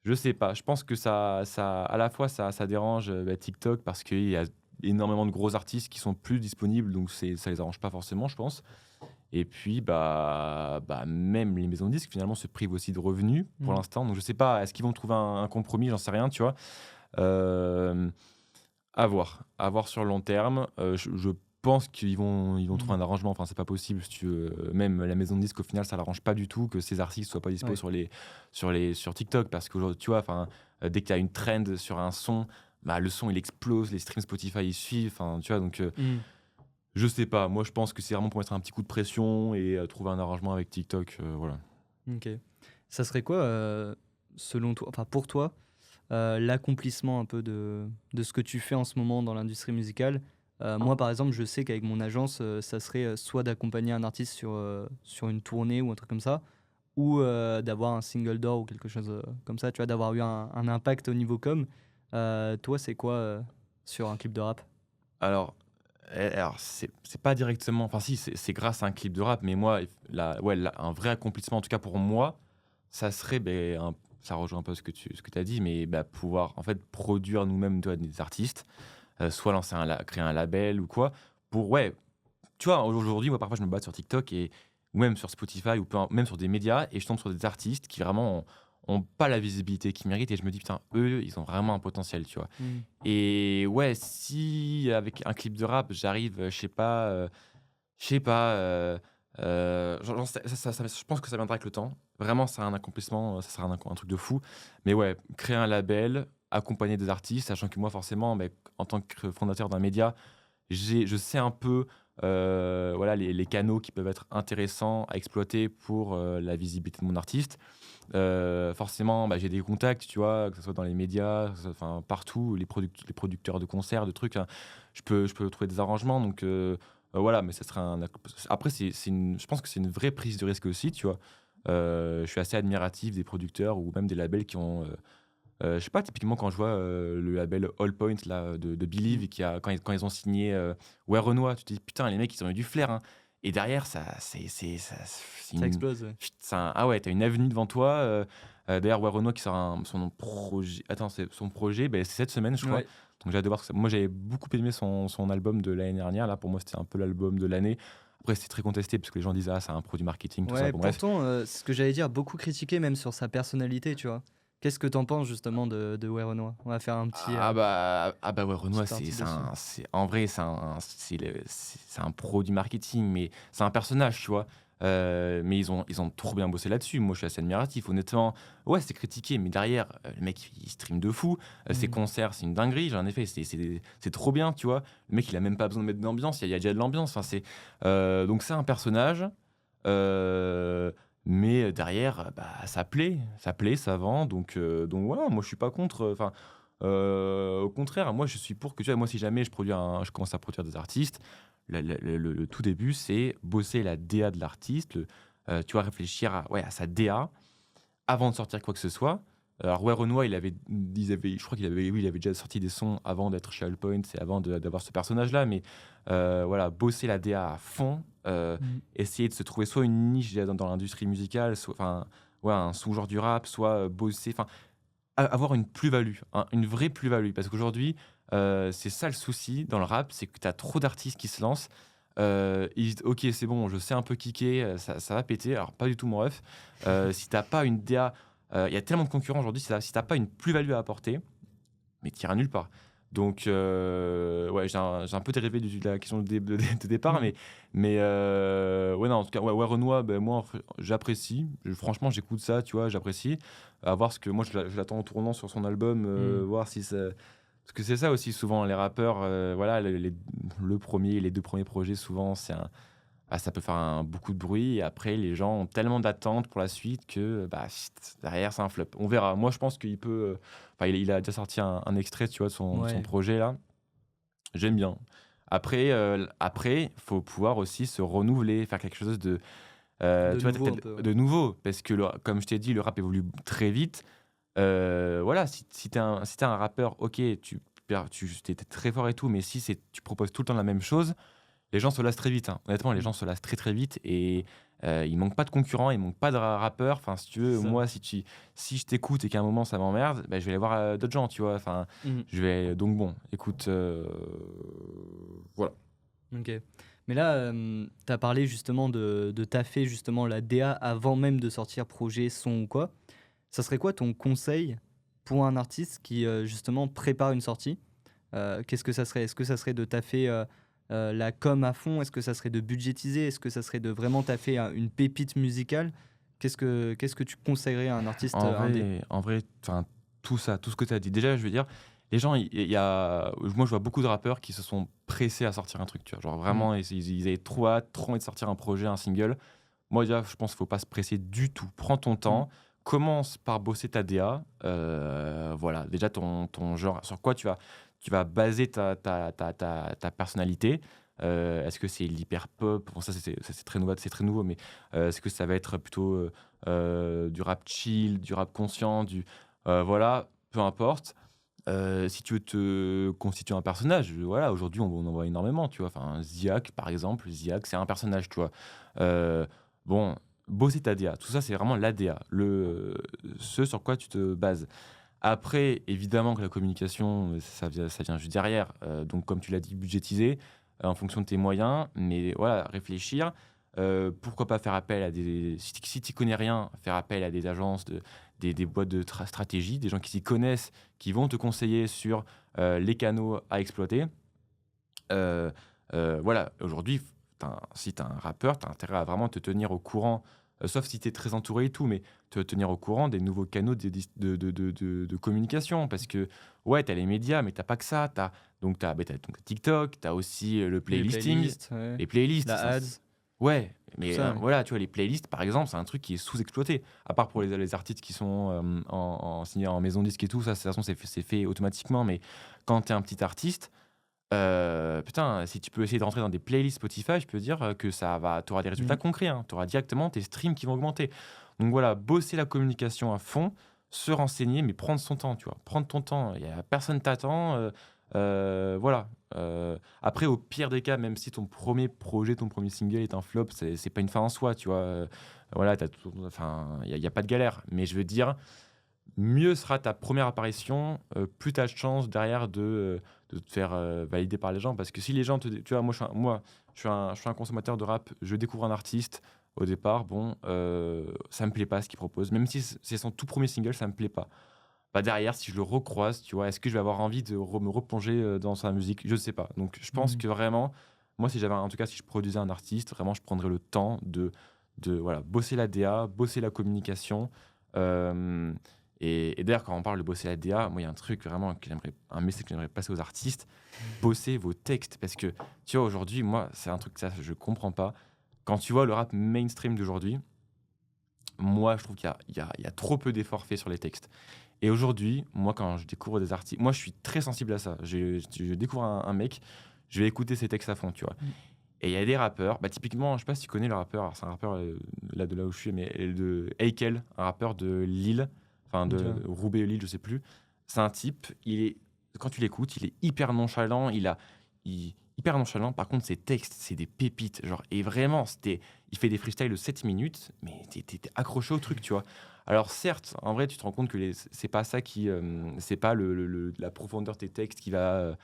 je sais pas. Je pense que à la fois, ça dérange bah, TikTok parce qu'il y a énormément de gros artistes qui sont plus disponibles, donc ça les arrange pas forcément, je pense. Et puis, bah, même les maisons de disques, finalement, se privent aussi de revenus pour Mm. l'instant. Donc, je sais pas, est-ce qu'ils vont trouver un compromis? J'en sais rien, tu vois. Euh, à voir sur le long terme. Je pense qu'ils vont trouver Mm. un arrangement. Enfin, c'est pas possible, si tu veux. Même la maison de disques, au final, ça l'arrange pas du tout que ces artistes soient pas dispo Ouais. sur TikTok. Parce qu'aujourd'hui, tu vois, enfin, dès qu'il y a une trend sur un son, bah, le son, il explose, les streams Spotify, ils suivent. Enfin, tu vois, donc, Mm. je sais pas. Moi, je pense que c'est vraiment pour mettre un petit coup de pression et trouver un arrangement avec TikTok. Voilà. Ok. Ça serait quoi, selon toi, enfin pour toi, l'accomplissement un peu de ce que tu fais en ce moment dans l'industrie musicale? Moi, par exemple, je sais qu'avec mon agence, ça serait soit d'accompagner un artiste sur une tournée ou un truc comme ça, ou d'avoir un single d'or ou quelque chose comme ça, tu vois, d'avoir eu un impact au niveau com. Toi, c'est quoi sur un clip de rap? Alors, alors c'est pas directement. Enfin, si, c'est grâce à un clip de rap, mais moi, ouais, un vrai accomplissement, en tout cas pour moi, ça serait, ça rejoint un peu ce que tu as dit, mais pouvoir en fait produire nous-mêmes, tu vois, des artistes, soit créer un label ou quoi, pour, ouais, tu vois, aujourd'hui, moi, parfois, je me bats sur TikTok ou même sur Spotify même sur des médias et je tombe sur des artistes qui vraiment ont pas la visibilité qu'ils méritent et je me dis, putain, eux, ils ont vraiment un potentiel, tu vois. Mm. Et ouais, si avec un clip de rap, j'arrive, je sais pas, je pense que ça viendra avec le temps. Vraiment, c'est un accomplissement, ça sera un truc de fou. Mais ouais, créer un label, accompagner des artistes, sachant que moi, forcément, en tant que fondateur d'un média, je sais un peu voilà, les canaux qui peuvent être intéressants à exploiter pour la visibilité de mon artiste. Forcément, j'ai des contacts, tu vois, que ce soit dans les médias, enfin partout, les producteurs de concerts, de trucs, hein. Je peux trouver des arrangements. Donc voilà, mais ça sera après, je pense que c'est une vraie prise de risque aussi, tu vois. Je suis assez admiratif des producteurs ou même des labels qui ont. Je sais pas, typiquement quand je vois le label All Point là, de Mm. Believe, quand ils ont signé Ouais Renoir, tu te dis putain, les mecs ils ont eu du flair, hein. Et derrière, c'est Ça explose, ouais. ah ouais, t'as une avenue devant toi. D'ailleurs, Ouais Renoir qui sort son projet. Attends, son projet, c'est cette semaine, je crois. Ouais. Donc j'ai hâte de voir moi, j'avais beaucoup aimé son album de l'année dernière. Là, pour moi, c'était un peu l'album de l'année. Après, c'était très contesté parce que les gens disaient, ah, c'est un produit marketing, tout ça. Ouais, Bon, bref. pourtant, ce que j'allais dire, beaucoup critiqué même sur sa personnalité, tu vois. Qu'est-ce que t'en penses justement de Ouais Renoir? On va faire Ah bah ouais, Renoir, petite partie dessus. en vrai, c'est un produit marketing, mais c'est un personnage, tu vois. Mais ils ont trop bien bossé là-dessus. Moi, je suis assez admiratif. Honnêtement, ouais, c'est critiqué, mais derrière, le mec, il stream de fou. Ses Mm. concerts, c'est une dinguerie. En effet, c'est trop bien, tu vois. Le mec, il a même pas besoin de mettre d'ambiance. Il y a déjà de l'ambiance. Enfin, donc, c'est un personnage. Euh, mais derrière, ça plaît, ça vend. Donc voilà, moi, je suis pas contre. Enfin, au contraire, moi, je suis pour que, tu vois, moi, si jamais je commence à produire des artistes, le tout début, c'est bosser la DA de l'artiste, tu vois, réfléchir à sa DA avant de sortir quoi que ce soit. Alors ouais, Renoir, je crois il avait déjà sorti des sons avant d'être chez Allpoint et avant d'avoir ce personnage-là, mais voilà, bosser la DA à fond, Mmh. essayer de se trouver soit une niche déjà dans l'industrie musicale, soit, enfin, ouais, un sous-genre du rap, soit bosser, enfin, avoir une plus-value, une vraie plus-value. Parce qu'aujourd'hui, c'est ça le souci dans le rap, c'est que tu as trop d'artistes qui se lancent. Ils disent: «OK, c'est bon, je sais un peu kicker, ça va péter». Alors pas du tout, mon ref. Si tu pas une DA, il y a tellement de concurrents aujourd'hui, si tu pas une plus-value à apporter, mais tu iras nulle part. Donc ouais, j'ai un peu dérivé de la question de départ, Mmh. ouais, non, en tout cas, ouais, Renoir, ben moi, j'apprécie. Franchement, j'écoute ça, tu vois, j'apprécie. À voir ce que moi, je l'attends en tournant sur son album, Mmh. voir si ça, parce que c'est ça aussi souvent les rappeurs, voilà, le 1er, les 2 premiers projets souvent, ça peut faire beaucoup de bruit et après les gens ont tellement d'attentes pour la suite que, bah, chut, derrière c'est un flop. On verra. Moi je pense qu'il peut, enfin il a déjà sorti un extrait, tu vois, de son Ouais. projet là. J'aime bien. Après, faut pouvoir aussi se renouveler, faire quelque chose de, De tu vois, nouveau un peu, ouais. de nouveau. Parce que comme je t'ai dit, le rap évolue très vite. Voilà, si tu es un rappeur, OK, tu es très fort et tout, mais si tu proposes tout le temps la même chose, les gens se lassent très vite, hein. Honnêtement, les Mmh. gens se lassent très, très vite et il manque pas de concurrents, il manque pas de rappeurs. Enfin, si tu veux, C'est ça. moi, si je t'écoute et qu'à un moment ça m'emmerde, bah, je vais aller voir, d'autres gens, tu vois? Enfin, Mmh. je vais donc bon, écoute, voilà. OK. Mais là, tu as parlé justement de taffer justement la DA avant même de sortir projet, son ou quoi. Ça serait quoi ton conseil pour un artiste qui, justement prépare une sortie? Qu'est-ce que ça serait? Est-ce que ça serait de taffer, la com à fond? Est-ce que ça serait de budgétiser? Est-ce que ça serait de vraiment taffer une pépite musicale? Qu'est-ce que tu conseillerais à un artiste, indé? En vrai, enfin, tout ça, tout ce que tu as dit. Déjà, je veux dire, les gens, il y a moi, je vois beaucoup de rappeurs qui se sont pressés à sortir un truc, tu vois? Genre Mmh. vraiment, ils avaient trop hâte, trop envie de sortir un projet, un single. Moi, déjà, je pense qu'il faut pas se presser du tout. Prends ton Mmh. temps, commence par bosser ta DA, voilà, déjà ton genre, sur quoi tu vas baser ta personnalité. Est-ce que c'est l'hyper pop? Bon, ça, c'est très nouveau, mais est-ce que ça va être plutôt, du rap chill, du rap conscient, voilà, peu importe. Si tu veux te constituer un personnage, voilà, aujourd'hui, on en voit énormément, tu vois? Enfin, Ziak, par exemple, Ziak, c'est un personnage, tu vois? Heu, bon, bosser ta DA, tout ça, c'est vraiment la DA, ce sur quoi tu te bases. Après, évidemment que la communication, ça vient juste derrière, donc comme tu l'as dit, budgétiser, en fonction de tes moyens, mais voilà, réfléchir. Pourquoi pas faire appel à des si tu connais rien, faire appel à des agences, des boîtes de stratégie, des gens qui s'y connaissent, qui vont te conseiller sur, les canaux à exploiter. Heu voilà, aujourd'hui, si tu es un rappeur, tu as intérêt à vraiment te tenir au courant, sauf si tu es très entouré et tout, mais te tenir au courant des nouveaux canaux de communication. Parce que, ouais, tu as les médias, mais tu pas que ça. Tu as donc TikTok, tu as aussi, le Les playlisting, playlists, ouais, les playlists, la ads, ouais, tout mais ça, ouais. voilà, tu vois, les playlists, par exemple, c'est un truc qui est sous-exploité. À part pour les artistes qui sont, signés en maison disque et tout, ça, de toute façon, c'est fait automatiquement, mais quand tu es un petit artiste, putain, si tu peux essayer de rentrer dans des playlists Spotify, je peux dire, que tu auras des résultats Mmh. concrets, hein. Tu auras directement tes streams qui vont augmenter. Donc voilà, bosser la communication à fond, se renseigner, mais prendre son temps, tu vois? Prendre ton temps, il y a personne t'attend, voilà. Après, au pire des cas, même si ton premier projet, ton premier single est un flop, c'est pas une fin en soi, tu vois? Voilà, enfin, il y a pas de galère. Mais je veux dire, mieux sera ta première apparition, plus tu as de chances derrière de te faire, valider par les gens. Parce que si les gens tu vois, moi, je suis un consommateur de rap, je découvre un artiste, au départ, bon, ça me plaît pas ce qu'il propose. Même si c'est son tout premier single, ça me plaît pas. Bah, derrière, si je le recroise, tu vois, est-ce que je vais avoir envie de me replonger, dans sa musique? Je sais pas. Donc je pense Mmh. que vraiment, moi, en tout cas, si je produisais un artiste, vraiment, je prendrais le temps de voilà, bosser la DA, bosser la communication. Hem et d'ailleurs, quand on parle de bosser la DA, moi, il y a un truc vraiment un message que j'aimerais passer aux artistes: bossez vos textes. Parce que, tu vois, aujourd'hui, moi, c'est un truc, ça, je comprends pas. Quand tu vois le rap mainstream d'aujourd'hui, moi, je trouve qu'il y a trop peu d'efforts faits sur les textes. Et aujourd'hui, moi, quand je découvre des artistes, moi, je suis très sensible à ça. Je découvre un mec, je vais écouter ses textes à fond, tu vois? Mmh. Et il y a des rappeurs, bah, typiquement, je sais pas si tu connais le rappeur, alors c'est un rappeur là de là où je suis, mais de Heikel, un rappeur de Lille, enfin de Ok. Roubaix-Lille, je sais plus. C'est un type, quand tu l'écoutes, il est hyper nonchalant, hyper nonchalant. Par contre, ses textes, c'est des pépites, genre, et vraiment, il fait des freestyles de 7 minutes, mais t'es accroché au truc, tu vois. Alors certes, en vrai, tu te rends compte que c'est pas ça c'est pas la profondeur de tes textes qui va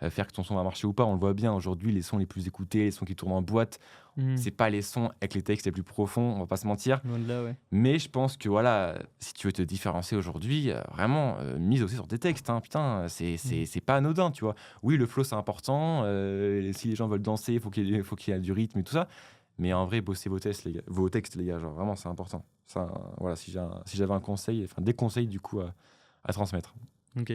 faire que ton son va marcher ou pas. On le voit bien aujourd'hui, les sons les plus écoutés, les sons qui tournent en boîte, Hmm. c'est pas les sons avec les textes les plus profonds, on va pas se mentir. Loin de là, ouais. Mais je pense que voilà, si tu veux te différencier aujourd'hui, vraiment, mise aussi sur tes textes, hein, putain, Hmm. c'est pas anodin, tu vois. Oui, le flow c'est important, si les gens veulent danser, faut qu'il y ait du rythme et tout ça. Mais en vrai, bossez vos textes, les gars, genre vraiment, c'est important. Ça, voilà, si j'avais un conseil, enfin des conseils du coup à transmettre. Ok,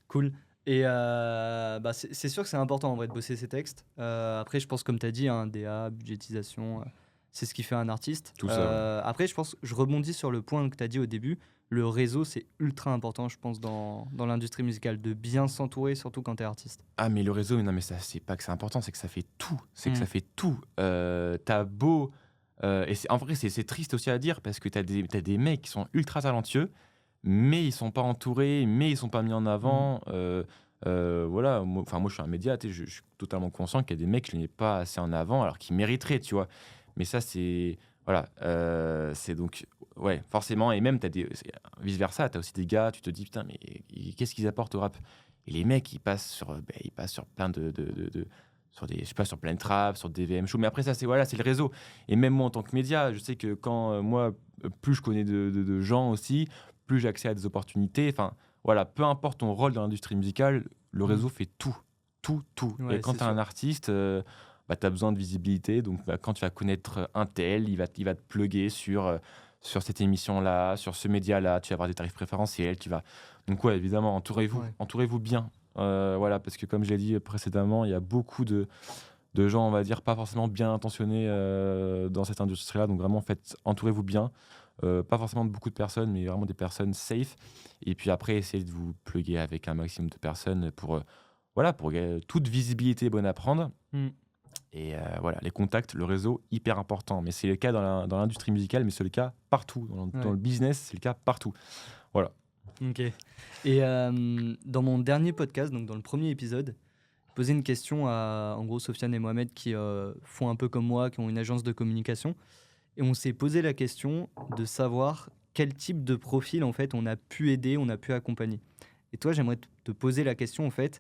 cool. Et bah, c'est sûr que c'est important en vrai de bosser ses textes. Après, je pense, comme tu as dit, hein, DA, budgétisation, c'est ce qui fait un artiste. Tout ça, ouais. Après, je rebondis sur le point que tu as dit au début. Le réseau, c'est ultra important, je pense, dans l'industrie musicale, de bien s'entourer, surtout quand tu es artiste. Ah, mais le réseau, mais non, mais ça, c'est pas que c'est important, c'est que ça fait tout. C'est que Mm. ça fait tout. T'as beau. Et en vrai, c'est triste aussi à dire parce que t'as des mecs qui sont ultra talentueux, mais ils sont pas entourés, mais ils sont pas mis en Mm. avant. Voilà, moi, enfin, moi, je suis un média, tu sais, je suis totalement conscient qu'il y a des mecs que je ne mets pas assez en avant alors qu'ils mériteraient, tu vois. Mais ça, c'est. Voilà, c'est donc. Ouais, forcément, et même, vice-versa, t'as aussi des gars, tu te dis, putain, mais qu'est-ce qu'ils apportent au rap? Et les mecs, ils passent sur plein sur des, je sais pas, sur plein de trap, sur des VM shows. Mais après, ça, c'est le réseau. Et même moi, en tant que média, je sais que quand moi, plus je connais de gens aussi, plus j'ai accès à des opportunités. Enfin, voilà, peu importe ton rôle dans l'industrie musicale, le Mm. réseau fait tout. Tout, tout. Et Ouais, quand c'est tu es un sûr. artiste, bah, tu as besoin de visibilité. Donc, bah, quand tu vas connaître un tel, il va te plugger sur cette émission-là, sur ce média-là. Tu vas avoir des tarifs préférentiels. Donc, ouais, évidemment, Ouais. entourez-vous bien. Voilà, parce que comme je l'ai dit précédemment, il y a beaucoup de gens, on va dire, pas forcément bien intentionnés dans cette industrie-là. Donc, vraiment, entourez-vous bien. Pas forcément de beaucoup de personnes, mais vraiment des personnes safe. Et puis après, essayez de vous plugger avec un maximum de personnes voilà, pour toute visibilité bonne à prendre. Mm. Et voilà, les contacts, le réseau, hyper important. Mais c'est le cas dans l'industrie musicale, mais c'est le cas partout. Dans Ouais. le business, c'est le cas partout. Voilà. Ok. Et dans mon dernier podcast, donc dans le premier épisode, je posais une question à, en gros, Sofiane et Mohamed qui font un peu comme moi, qui ont une agence de communication. Et on s'est posé la question de savoir quel type de profil, en fait, on a pu aider, on a pu accompagner. Et toi, j'aimerais te poser la question, en fait,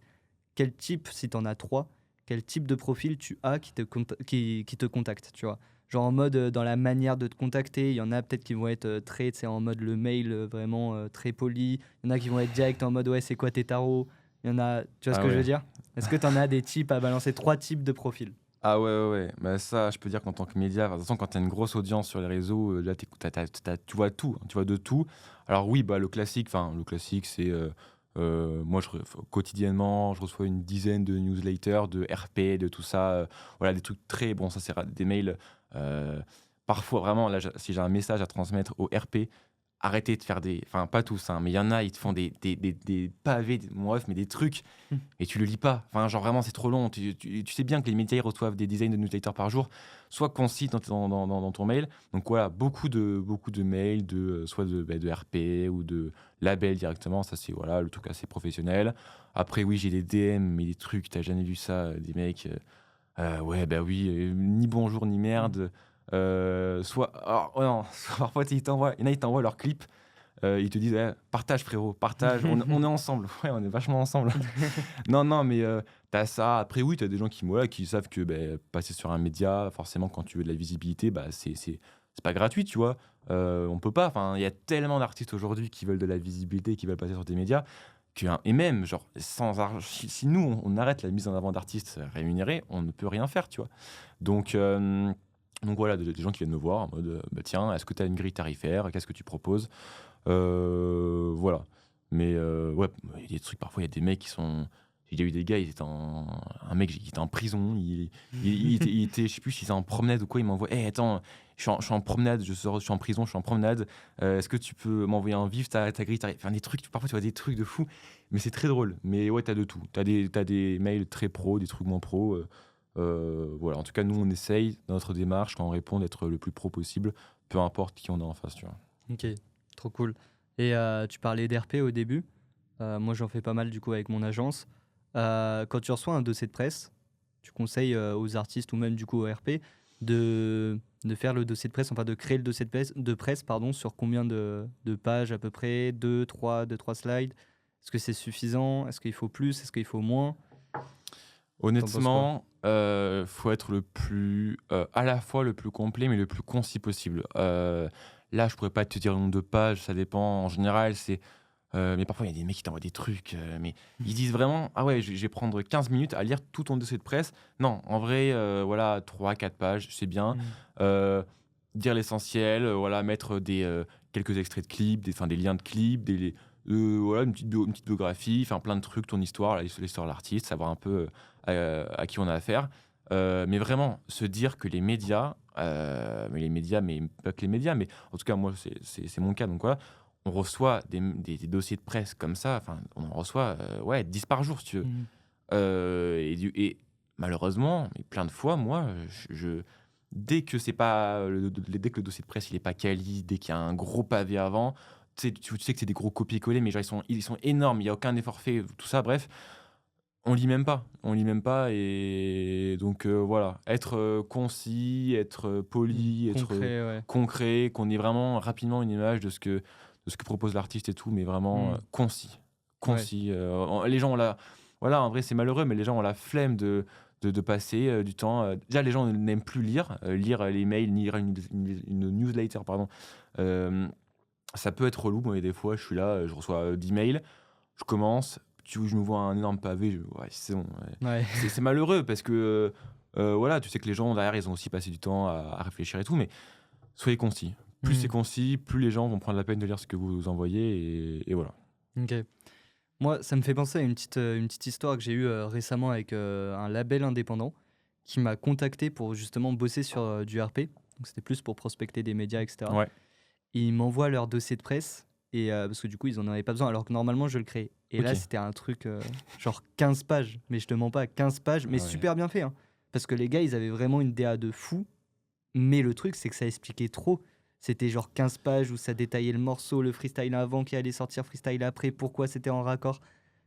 quel type, si tu en as trois, quel type de profil tu as qui te contacte, tu vois. Genre en mode, dans la manière de te contacter, il y en a peut-être qui vont être très, tu sais, en mode le mail, vraiment très poli. Il y en a qui vont être direct en mode, ouais, c'est quoi tes tarots? Il y en a, tu vois ce Ah que je veux ouais. dire? Est-ce que tu en as des types à balancer, trois types de profils? Ah ouais, ouais, ouais. Bah ça, je peux dire qu'en tant que média, de toute façon, quand tu as une grosse audience sur les réseaux, là, tu vois tout, hein, tu vois de tout. Alors oui, bah, le classique, c'est moi, quotidiennement, je reçois une dizaine de newsletters, de RP, de tout ça. Voilà, des trucs très, bon, ça c'est des mails. euh, Parfois, vraiment, là, si j'ai un message à transmettre au RP, arrêtez de faire enfin, pas tous, hein, mais il y en a, ils te font des pavés, mon ref, mais des trucs et tu le lis pas. Enfin, genre vraiment, c'est trop long. Tu sais bien que les médias ils reçoivent des dizaines de newsletters par jour. Soit concis dans ton mail. Donc voilà, beaucoup de mails, soit de RP ou de label directement. Ça, c'est voilà, le truc assez professionnel. Après, oui, j'ai des DM, mais des trucs, t'as jamais vu ça. Des mecs, ouais, bah oui, ni bonjour ni Mm. merde. Alors, oh non, soit parfois, il y en a, ils t'envoient leur clip. Ils te disent eh, partage frérot, partage, on est ensemble. Ouais, on est vachement ensemble. Non, non, mais t'as ça. Après, oui, t'as des gens voilà, qui savent que passer sur un média, forcément, quand tu veux de la visibilité, bah, c'est pas gratuit, tu vois. On peut pas. Enfin, il y a tellement d'artistes aujourd'hui qui veulent de la visibilité, qui veulent passer sur des médias. Et même, genre, si nous, on arrête la mise en avant d'artistes rémunérés, on ne peut rien faire, tu vois. Donc, voilà, des gens qui viennent me voir en mode bah, tiens, est-ce que tu as une grille tarifaire? Qu'est-ce que tu proposes? Voilà. Mais ouais, il y a des trucs, parfois, il y a des mecs qui sont. Il y a eu des gars, un mec qui était en prison, il était, je sais plus s'il était en promenade ou quoi, il m'envoie, hé, attends, je suis en promenade, je suis en prison, je suis en promenade, est-ce que tu peux m'envoyer un vif, ta grille, enfin des trucs, parfois tu vois des trucs de fou, mais c'est très drôle. Mais ouais, t'as de tout. T'as des mails très pro, des trucs moins pro. Voilà, en tout cas, nous, on essaye, dans notre démarche, quand on répond, d'être le plus pro possible, peu importe qui on a en face, tu vois. Ok, trop cool. Et tu parlais d'RP au début. Moi, j'en fais pas mal du coup avec mon agence. Quand tu reçois un dossier de presse, tu conseilles aux artistes ou même du coup au RP de faire le dossier de presse, enfin de créer le dossier de presse, pardon, sur combien de pages à peu près? Deux, trois slides? Est-ce que c'est suffisant? Est-ce qu'il faut plus? Est-ce qu'il faut moins? T'en penses quoi? Honnêtement, faut être à la fois le plus complet, mais le plus concis possible. Là, je pourrais pas te dire le nombre de pages, ça dépend. En général, mais parfois, il y a des mecs qui t'envoient des trucs, mais ils disent vraiment: «Ah ouais, je vais prendre 15 minutes à lire tout ton dossier de presse». Non, en vrai, voilà, 3-4 pages, c'est bien. Mm. Heu, Dire l'essentiel, voilà, mettre quelques extraits de clips, des liens de clips, voilà, une petite biographie, enfin plein de trucs, ton histoire, l'histoire de l'artiste, savoir un peu, à qui on a affaire. Mais vraiment, se dire que mais pas que les médias, mais en tout cas, moi, c'est mon cas, donc voilà, on reçoit des dossiers de presse comme ça, enfin, on en reçoit, ouais, 10 par jour, si tu veux. Mm. Et malheureusement, mais plein de fois, moi, dès que c'est pas dès que le dossier de presse, il est pas quali, dès qu'il y a un gros pavé avant, tu sais que c'est des gros copier-coller, mais genre ils sont énormes, il y a aucun effort fait, tout ça, bref, on lit même pas et donc voilà, être, concis, être, poli, être, Concret, ouais. concret, qu'on ait vraiment rapidement une image de ce que propose l'artiste et tout, mais vraiment, Mm. concis. Ouais. Concis, les gens ont la voilà, en vrai, c'est malheureux, mais les gens ont la flemme de passer, du temps, déjà les gens n'aiment plus lire les mails, ni lire une newsletter, pardon. Ça peut être relou. Moi, il y a des fois, je suis là, je reçois, 10 mails, je commence, je me vois un énorme pavé, ouais, c'est bon, ouais. Ouais. C'est malheureux parce que, voilà, tu sais que les gens derrière, ils ont aussi passé du temps à réfléchir et tout, mais soyez concis. Plus c'est Mm. concis, plus les gens vont prendre la peine de lire ce que vous envoyez et voilà. Ok. Moi, ça me fait penser à une petite histoire que j'ai eue récemment avec un label indépendant qui m'a contacté pour justement bosser sur du RP. Donc, c'était plus pour prospecter des médias, etc. Ouais, Et ils m'envoient leur dossier de presse, et, parce que du coup, ils en avaient pas besoin, alors que normalement, je le crée. Et là, OK. c'était un truc genre 15 pages, mais je te mens pas, 15 pages, mais Ah ouais. super bien fait, hein. Parce que les gars, ils avaient vraiment une DA de fou, mais le truc, c'est que ça expliquait trop. C'était genre 15 pages où ça détaillait le morceau, le freestyle avant qui allait sortir, freestyle après, pourquoi c'était en raccord.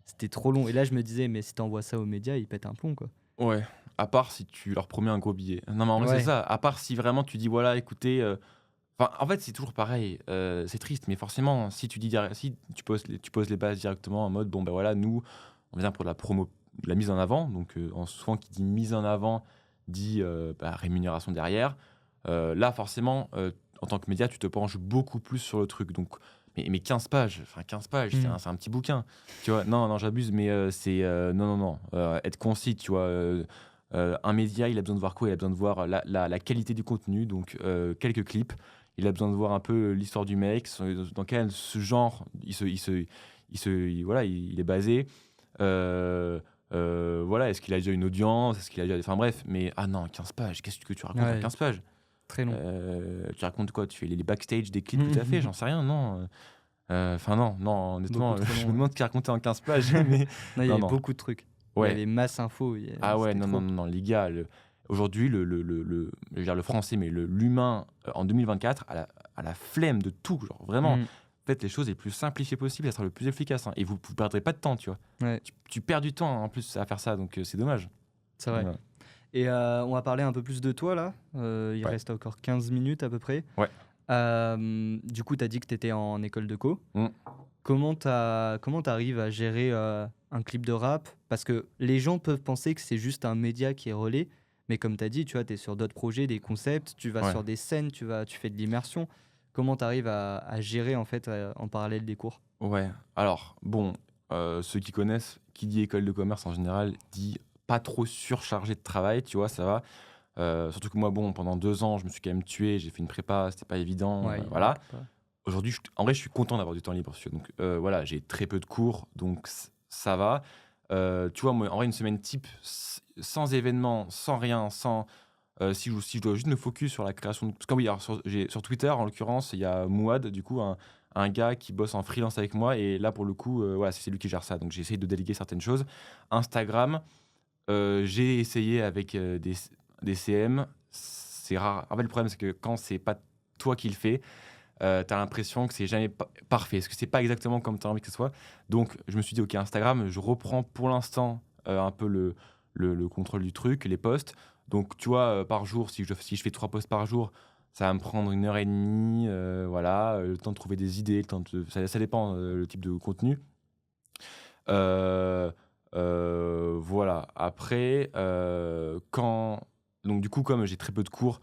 C'était trop long. Et là, je me disais, mais si t'envoies ça aux médias, ils pètent un plomb, quoi. Ouais, à part si tu leur promets un gros billet. Non, mais en vrai, c'est Ouais. ça. À part si vraiment tu dis: «Voilà, écoutez», enfin, en fait, c'est toujours pareil, c'est triste, mais forcément, si tu dis si tu poses les bases directement en mode: «Bon, ben voilà, nous, on vient pour la mise en avant», donc en souvent qui dit mise en avant, dit, rémunération derrière. Là, forcément, en tant que média, tu te penches beaucoup plus sur le truc, donc mais 15 pages, enfin 15 pages, c'est Hmm. un petit bouquin, tu vois? Non, non, j'abuse, mais non, non, non, être concis, tu vois? Un média, il a besoin de voir quoi? Il a besoin de voir la qualité du contenu, donc quelques clips. Il a besoin de voir un peu l'histoire du mec, dans quel ce genre voilà, il est basé. Heu voilà, est-ce qu'il a déjà une audience? Est-ce qu'il a déjà enfin bref, mais ah non, 15 pages, qu'est-ce que tu racontes en Ouais, 15 pages? très long. Tu racontes quoi? Tu fais les backstage des clips que tu as fait? J'en sais rien, non, enfin non, non, Beaucoup honnêtement, trop je me long, ouais. demande ce qu'il racontait en 15 pages, mais Non, il y non, avait non. beaucoup de trucs. Il y Ouais. avait masse info, Ah ouais, c'était non, non, trop. non, non, les gars, aujourd'hui, je veux dire le français, mais l'humain, en 2024 a la flemme de tout, genre vraiment. Hmm. Faites les choses les plus simplifiées possibles, ça sera le plus efficace, hein, et vous perdrez pas de temps, tu vois? Ouais, Tu perds du temps, en plus, à faire ça, donc c'est dommage. c'est vrai. Voilà. Et on va parler un peu plus de toi là. Il Ouais, reste encore 15 minutes à peu près. ouais. Du coup, tu as dit que tu étais en école de co. Mmh. Comment t'arrives à gérer un clip de rap? Parce que les gens peuvent penser que c'est juste un média qui est relais, mais comme tu as dit, tu vois, tu es sur d'autres projets, des concepts, tu vas Ouais, sur des scènes, tu fais de l'immersion. Comment tu arrives à gérer en fait en parallèle des cours? ouais. Alors, bon, ceux qui connaissent, qui dit école de commerce, en général, dit pas trop surchargé de travail, tu vois? Ça va. Surtout que moi, bon, pendant 2 ans, je me suis quand même tué, j'ai fait une prépa, c'était pas évident, Ouais, il y a la voilà. prépa. Aujourd'hui, en vrai, je suis content d'avoir du temps libre, si tu veux. Donc, voilà, j'ai très peu de cours, donc ça va. Tu vois, moi, en vrai, une semaine type, sans événement, sans rien, si je dois juste me focus sur la création parce que oui, alors sur Twitter, en l'occurrence, il y a Mouad, du coup, un gars qui bosse en freelance avec moi et là, pour le coup, voilà, c'est lui qui gère ça, donc j'essaie de déléguer certaines choses. Instagram, J'ai essayé avec, des CM, c'est rare. En fait, le problème, c'est que quand c'est pas toi qui le fais, tu l'impression que c'est jamais parfait, parce que c'est pas exactement comme tu as envie que ce soit. Donc je me suis dit: «OK, Instagram, je reprends pour l'instant, un peu le contrôle du truc, les posts». Donc tu vois, par jour, si je fais 3 posts par jour, ça va me prendre 1 heure et demie, voilà, le temps de trouver des idées, le temps de ça dépend, le type de contenu. Heu voilà. Après, quand donc du coup, comme j'ai très peu de cours,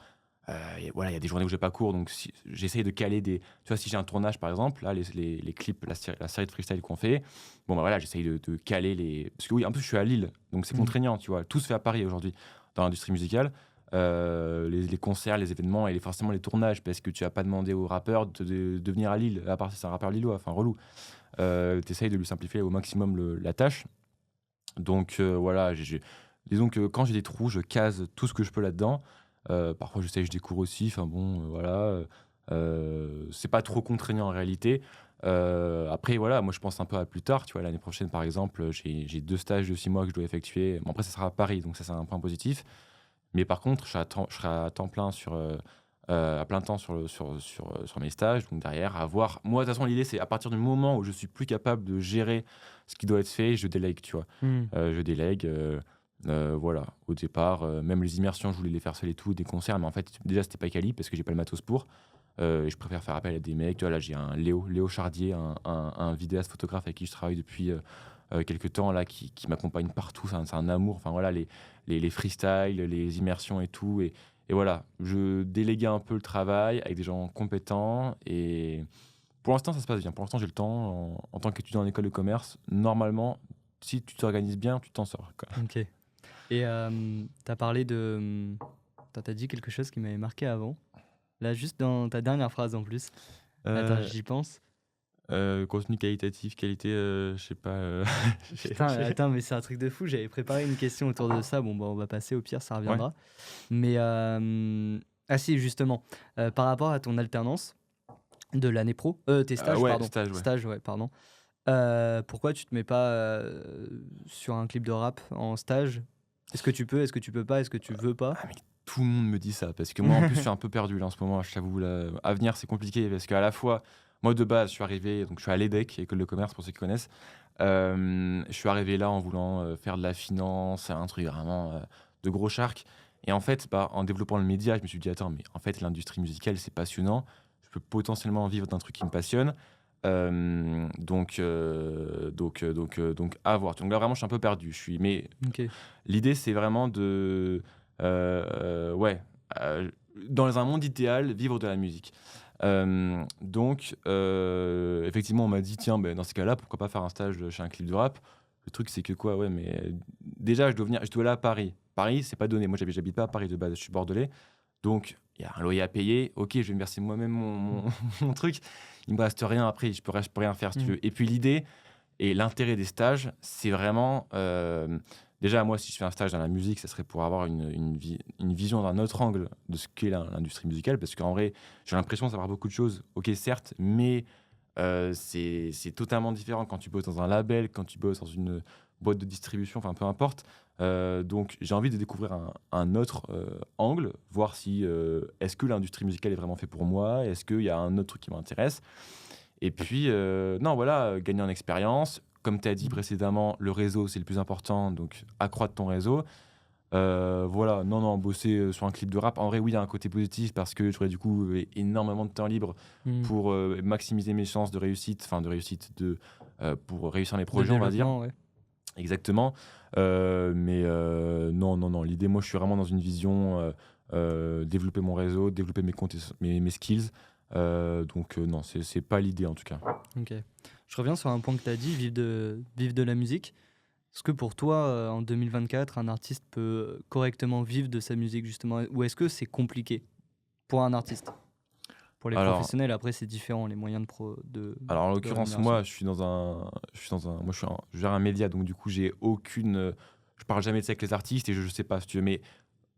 et voilà, il y a des journées où j'ai pas cours, donc si j'essaye de caler des tu vois, si j'ai un tournage, par exemple, là, les clips, la série de freestyle qu'on fait, bon, bah, voilà, j'essaye de caler les parce que oui, en plus, je suis à Lille, donc c'est Mmh. contraignant, tu vois? Tout se fait à Paris aujourd'hui dans l'industrie musicale, les concerts, les événements et forcément les tournages, parce que tu vas pas demander au rappeur de venir à Lille, à part si c'est un rappeur lillois, enfin relou. Tu essayes de lui simplifier au maximum la tâche. Donc voilà, disons que quand j'ai des trous, je case tout ce que je peux là-dedans. Parfois j'essaye, je des cours aussi, enfin bon, voilà, c'est pas trop contraignant en réalité. Après voilà, moi je pense un peu à plus tard, tu vois? L'année prochaine par exemple, j'ai 2 stages de 6 mois que je dois effectuer. Bon après ça sera à Paris, donc ça c'est un point positif. Mais par contre, je serai à temps plein à plein temps sur mes stages. Donc derrière, à voir. Moi, de toute façon, l'idée, c'est à partir du moment où je suis plus capable de gérer ce qui doit être fait, je délègue, tu vois? Mmh. Je délègue, voilà. Au départ, même les immersions, je voulais les faire seul et tout, des concerts, mais en fait, déjà, c'était pas quali parce que j'ai pas le matos pour. Et je préfère faire appel à des mecs. Tu vois, là, j'ai un Léo Chardier, un vidéaste photographe avec qui je travaille depuis, quelque temps là, qui m'accompagne partout. C'est un amour. Enfin voilà, les freestyles, les immersions et tout. Et voilà, je déléguais un peu le travail avec des gens compétents. Et pour l'instant, ça se passe bien. Pour l'instant, j'ai le temps. En tant qu'étudiant en école de commerce, normalement, si tu t'organises bien, tu t'en sors, quoi. OK. Et tu as parlé de, tu dit quelque chose qui m'avait marqué avant. Là, juste dans ta dernière phrase en plus. Attends, Euh, j'y pense. Contenu qualitatif, qualité, je sais pas. Putain, attends, mais c'est un truc de fou. J'avais préparé une question autour de ça. Bon, bah, on va passer au pire, ça Ouais. reviendra. Mais ah si, justement, par rapport à ton alternance de l'année pro, tes stages, Ouais, pardon. stage, ouais. Stage, ouais, pardon. Pourquoi tu te mets pas sur un clip de rap en stage? Est-ce que tu peux? Est-ce que tu peux pas? Est-ce que tu veux pas? Ah mais tout le monde me dit ça, parce que moi en plus je suis un peu perdu là en ce moment, je t'avoue là, à venir c'est compliqué parce qu'à la fois, moi de base je suis arrivé, donc je suis à l'EDEC, école de commerce pour ceux qui connaissent. Je suis arrivé là en voulant, faire de la finance, un truc vraiment, de gros shark. Et en fait, bah, en développant le média, je me suis dit: «Attends, mais en fait l'industrie musicale c'est passionnant, je peux potentiellement vivre d'un truc qui me passionne». Donc à voir. Donc là vraiment je suis un peu perdu, mais OK. l'idée, c'est vraiment ouais, dans un monde idéal, vivre de la musique. Donc effectivement, on m'a dit: «Tiens, ben dans ces cas-là, pourquoi pas faire un stage, chez un clip de rap?» Le truc, c'est que quoi? Ouais, mais déjà, je dois aller à Paris. Paris, c'est pas donné. Moi, j'habite pas à Paris de base, je suis bordelais. Donc il y a un loyer à payer. OK, je vais me verser moi-même mon mon truc. Il me reste rien après, je peux rien faire si tu Mmh. veux. Et puis l'idée, et l'intérêt des stages, c'est vraiment, déjà moi si je fais un stage dans la musique, ça serait pour avoir une vision d'un autre angle de ce qu'est l'industrie musicale. Parce qu'en vrai, j'ai l'impression de savoir beaucoup de choses, OK certes, mais c'est totalement différent quand tu bosses dans un label, quand tu bosses dans une boîte de distribution, enfin peu importe. Donc j'ai envie de découvrir un autre, angle, voir si, est-ce que l'industrie musicale est vraiment fait pour moi? Est-ce qu'il y a un autre truc qui m'intéresse? Et puis, non, voilà, gagner en expérience. Comme tu as dit Mmh. précédemment, le réseau, c'est le plus important, donc accroître ton réseau. Voilà, non, non, bosser, sur un clip de rap, en vrai, oui, il y a un côté positif parce que j'aurais du coup, énormément de temps libre Mmh. pour, maximiser mes chances pour réussir mes De projets, on va dire. développement, ouais. Exactement. Mais non, non, non, l'idée, moi, je suis vraiment dans une vision, développer mon réseau, développer mes skills. Donc non, c'est pas l'idée, en tout cas. OK. Je reviens sur un point que tu as dit, vivre de la musique. Est-ce que pour toi, en 2024, un artiste peut correctement vivre de sa musique justement? Ou est-ce que c'est compliqué pour un artiste? Pour les Alors professionnels, après, c'est différent, les moyens alors, en de l'occurrence, rémunération. moi, je gère un média, donc du coup, j'ai aucune, je parle jamais de ça avec les artistes et je sais pas, si tu veux, mais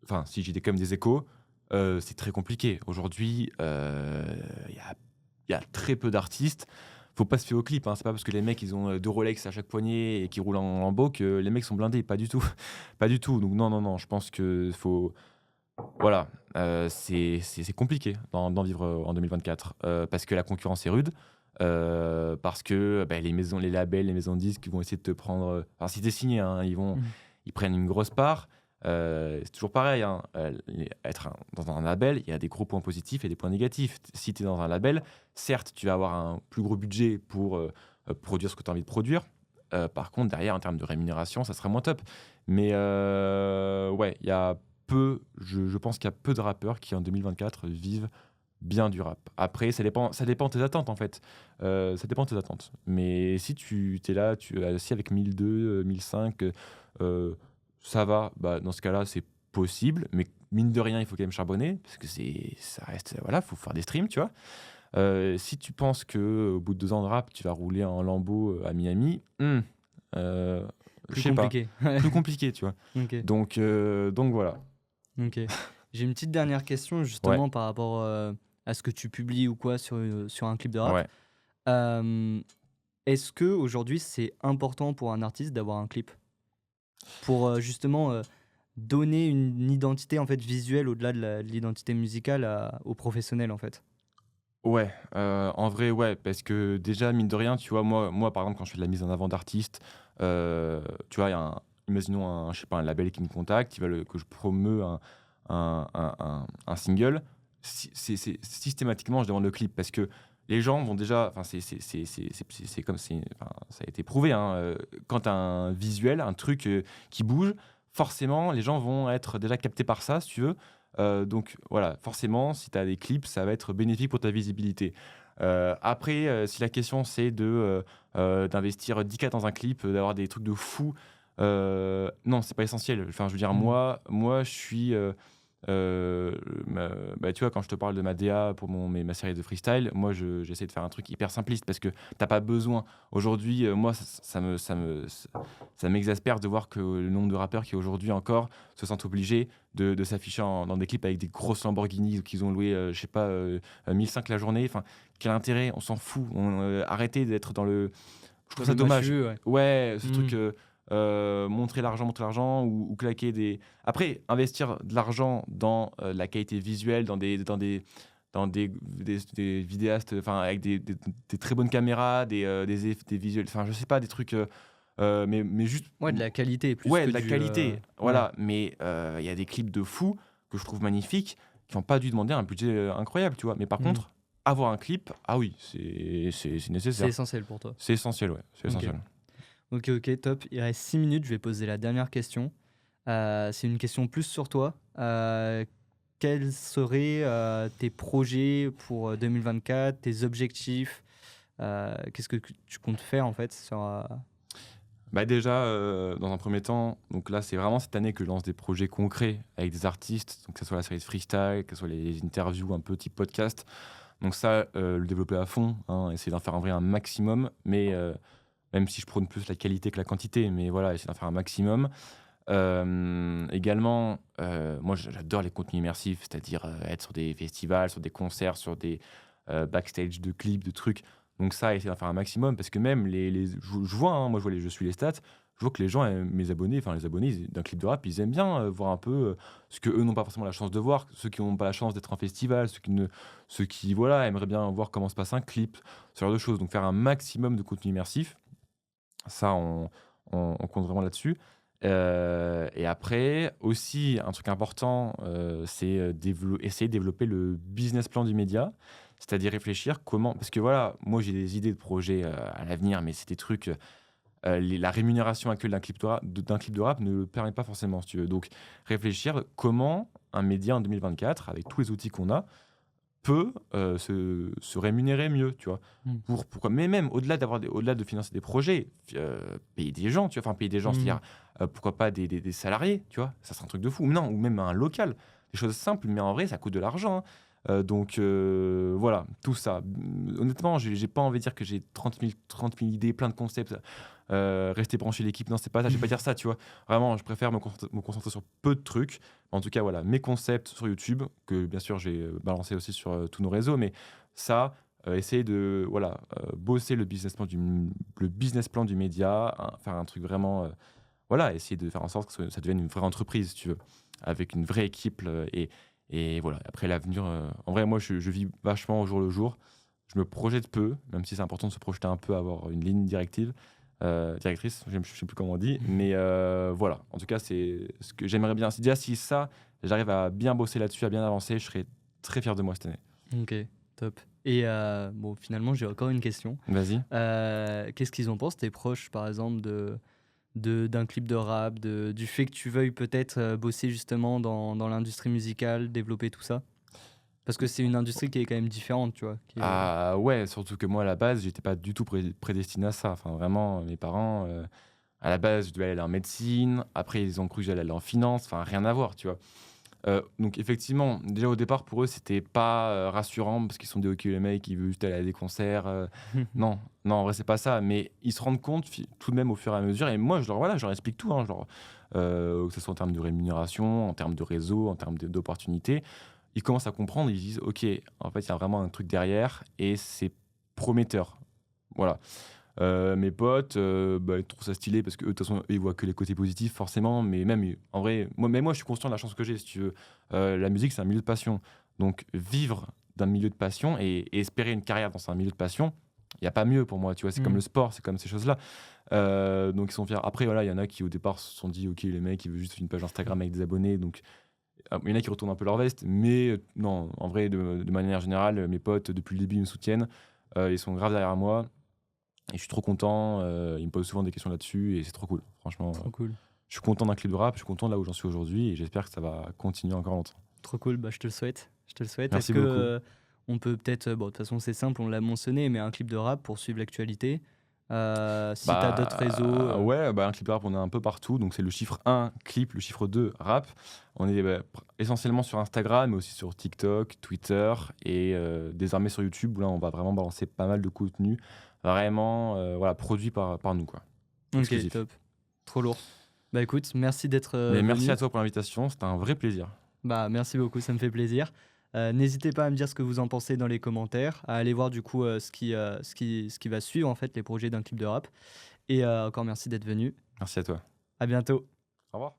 enfin, si, j'ai quand même des échos, c'est très compliqué. Aujourd'hui, il y a très peu d'artistes faut pas se fier au clip, hein. C'est pas parce que les mecs ils ont 2 Rolex à chaque poignet et qu'ils roulent en lambeau que les mecs sont blindés, pas du tout. Pas du tout. Donc non, non, non, je pense que faut voilà, c'est compliqué d'en vivre, en 2024, parce que la concurrence est rude, parce que, bah, les labels, les maisons de disques vont essayer de te prendre, enfin si tu signé, hein, Mmh. ils prennent une grosse part. C'est toujours pareil, hein, dans un label, il y a des gros points positifs et des points négatifs. Si tu es dans un label, certes, tu vas avoir un plus gros budget pour, produire ce que tu as envie de produire. Par contre, derrière, en termes de rémunération, ça serait moins top. Mais, ouais, il y a je pense qu'il y a peu de rappeurs qui, en 2024, vivent bien du rap. Après, ça dépend de tes attentes, en fait. Ça dépend de tes attentes. Mais si tu es là, tu es assis avec 1002, 1005, ça va, bah, dans ce cas-là, c'est possible. Mais mine de rien, il faut quand même charbonner, parce que ça reste, voilà, faut faire des streams, tu vois. Si tu penses qu'au bout de 2 ans de rap, tu vas rouler en Lambo, à Miami, je Plus sais pas, compliqué. Ouais. plus compliqué, tu vois? OK, Donc voilà. OK. J'ai une petite dernière question Ouais, justement par rapport, à ce que tu publies ou quoi sur un clip de rap. ouais. Hem, Est-ce qu'aujourd'hui, c'est important pour un artiste d'avoir un clip? Pour, justement, donner une identité, en fait, visuelle au-delà de l'identité musicale aux professionnels, en fait? Ouais, en vrai, ouais, parce que déjà, mine de rien, tu vois, moi, par exemple, quand je fais de la mise en avant d'artistes, tu vois, il y a imaginons je sais pas, un label qui me contacte, qui veulent que je promeux un single. Systématiquement, je demande le clip parce que les gens vont déjà, enfin, c'est comme, enfin, ça a été prouvé, hein, quand tu as un visuel, un truc qui bouge, forcément, les gens vont être déjà captés par ça, si tu veux. Donc voilà, forcément, si tu as des clips, ça va être bénéfique pour ta visibilité. Après, si la question c'est d'investir 10K dans un clip, d'avoir des trucs de fou, non, c'est pas essentiel. Enfin, je veux dire, Mmh. moi, je suis, bah, tu vois, quand je te parle de ma DA pour ma série de freestyle, moi, j'essaie de faire un truc hyper simpliste parce que t'as pas besoin. Aujourd'hui, moi, ça m'exaspère de voir que le nombre de rappeurs qui aujourd'hui encore se sentent obligés de s'afficher dans des clips avec des grosses Lamborghini qu'ils ont loué, je sais pas, 1005 la journée. Enfin, quel intérêt? On s'en fout. Arrêtez d'être dans le. Je Dans trouve le ça dommage. mafieux, ouais. Ouais, ce Mmh. truc, montrer l'argent ou claquer des. Après, investir de l'argent dans la qualité visuelle, dans des vidéastes, enfin, avec des très bonnes caméras, des visuels, enfin, je sais pas, des trucs, mais juste, Ouais, de la qualité plus ouais, que de la du, qualité, ouais. voilà. Mais il y a des clips de fous que je trouve magnifiques, qui n'ont pas dû demander un budget incroyable, tu vois. Mais par Mmh. contre, avoir un clip, ah oui, c'est C'est nécessaire. essentiel pour toi. C'est essentiel, ouais, c'est OK. essentiel. OK, OK, top. Il reste 6 minutes, je vais poser la dernière question. C'est une question plus sur toi. Quels seraient, tes projets pour, 2024, tes objectifs? Qu'est-ce que tu comptes faire, en fait, sur, Bah, déjà, dans un premier temps, donc là, c'est vraiment cette année que je lance des projets concrets avec des artistes, donc que ce soit la série de freestyle, que ce soit les interviews un peu type podcast. Donc ça, le développer à fond, hein, essayer d'en faire en vrai un maximum, mais même si je prône plus la qualité que la quantité, mais voilà, essayer d'en faire un maximum. Également, moi j'adore les contenus immersifs, c'est-à-dire, être sur des festivals, sur des concerts, sur des, backstage de clips, de trucs. Donc ça, essayer d'en faire un maximum parce que même je vois, hein, moi je suis les stats, je vois que les gens, mes abonnés, enfin les abonnés d'un clip de rap, ils aiment bien, voir un peu, ce que eux n'ont pas forcément la chance de voir. Ceux qui n'ont pas la chance d'être en festival, ceux qui, voilà, aimeraient bien voir comment se passe un clip, ce genre de choses. Donc faire un maximum de contenu immersif, ça on compte vraiment là-dessus. Et après aussi un truc important, c'est, essayer de développer le business plan du média. C'est-à-dire réfléchir comment, parce que voilà, moi j'ai des idées de projets, à l'avenir, mais c'est des trucs, la rémunération actuelle d'un clip de rap ne le permet pas forcément, si tu veux. Donc réfléchir comment un média en 2024, avec tous les outils qu'on a, peut, se rémunérer mieux, tu vois? mmh. Pourquoi, mais même au-delà de financer des projets, payer des gens, tu vois? Enfin payer des gens, Mmh. c'est-à-dire, pourquoi pas des salariés, tu vois? Ça serait un truc de fou. Non, ou même un local. Des choses simples, mais en vrai ça coûte de l'argent, hein. Donc voilà, tout ça. Honnêtement, j'ai pas envie de dire que j'ai 30 000 idées, plein de concepts, rester branché l'équipe. Non, c'est pas ça, je vais pas dire ça, tu vois? Vraiment, je préfère me concentrer sur peu de trucs. En tout cas, voilà, mes concepts sur YouTube, que bien sûr j'ai, balancé aussi sur, tous nos réseaux, mais ça, essayer de voilà, bosser le business plan du média, faire un truc vraiment, voilà, essayer de faire en sorte que ça devienne une vraie entreprise, si tu veux, avec une vraie équipe, et voilà. Après l'avenir, en vrai, moi, je vis vachement au jour le jour. Je me projette peu, même si c'est important de se projeter un peu, avoir une ligne directrice, je ne sais plus comment on dit, mais voilà. En tout cas, c'est ce que j'aimerais bien. Si ça, j'arrive à bien bosser là-dessus, à bien avancer, je serai très fier de moi cette année. OK, top. Et bon, finalement, j'ai encore une question. Vas-y. Qu'est-ce qu'ils en pensent tes proches, par exemple, d'un clip de rap, du fait que tu veuilles peut-être, bosser justement dans l'industrie musicale, développer tout ça? Parce que c'est une industrie qui est quand même différente, tu vois? Qui est Ah ouais, surtout que moi, à la base, j'étais pas du tout prédestiné à ça. Enfin, vraiment, mes parents, à la base, je devais aller en médecine. Après, ils ont cru que j'allais aller en finance. Enfin, rien à voir, tu vois? Donc effectivement, déjà au départ, pour eux, c'était pas, rassurant parce qu'ils se sont dit: «OK, le mec, il veut juste aller à des concerts», non, non, en vrai, c'est pas ça. Mais ils se rendent compte tout de même au fur et à mesure, et moi, je leur explique tout, hein, que ce soit en termes de rémunération, en termes de réseau, en termes d'opportunités. Ils commencent à comprendre, ils disent: «OK, en fait, il y a vraiment un truc derrière et c'est prometteur». Voilà. Mes potes, bah, ils trouvent ça stylé parce qu'eux, de toute façon, eux, ils voient que les côtés positifs forcément, mais même, en vrai, moi, je suis conscient de la chance que j'ai, si tu veux. La musique, c'est un milieu de passion. Donc vivre d'un milieu de passion et espérer une carrière dans un milieu de passion, il y a pas mieux pour moi, tu vois? C'est comme Mmh. le sport, c'est comme ces choses-là. Donc ils sont fiers. Après, voilà, il y en a qui, au départ, se sont dit: «OK, les mecs, ils veulent juste une page Instagram avec des abonnés», donc il y en a qui retournent un peu leur veste, mais non, en vrai, de manière générale, mes potes, depuis le début, ils me soutiennent. Ils sont grave derrière moi. Et je suis trop content, ils me posent souvent des questions là-dessus et c'est trop cool. Franchement, Trop cool. je suis content d'un clip de rap, je suis content de là où j'en suis aujourd'hui et j'espère que ça va continuer encore longtemps. Trop cool, bah, je te le souhaite. Je te le souhaite. Est-ce Merci que, beaucoup. on peut peut-être, bon, de toute façon, c'est simple, on l'a mentionné, mais un clip de rap pour suivre l'actualité. Si tu as d'autres réseaux, Ouais, bah, un clip de rap, on est un peu partout, donc c'est le chiffre 1 clip, le chiffre 2 rap. On est, bah, essentiellement sur Instagram, mais aussi sur TikTok, Twitter et désormais sur YouTube où là, on va vraiment balancer pas mal de contenu vraiment, voilà, produit par nous, quoi, OK, exclusif. top. Trop lourd. Bah, écoute, merci d'être, Mais merci venu. à toi pour l'invitation, c'était un vrai plaisir. Bah, merci beaucoup, ça me fait plaisir. N'hésitez pas à me dire ce que vous en pensez dans les commentaires, à aller voir du coup, ce qui va suivre en fait, les projets d'un clip de rap et encore merci d'être venu. Merci à toi. À bientôt. Au revoir.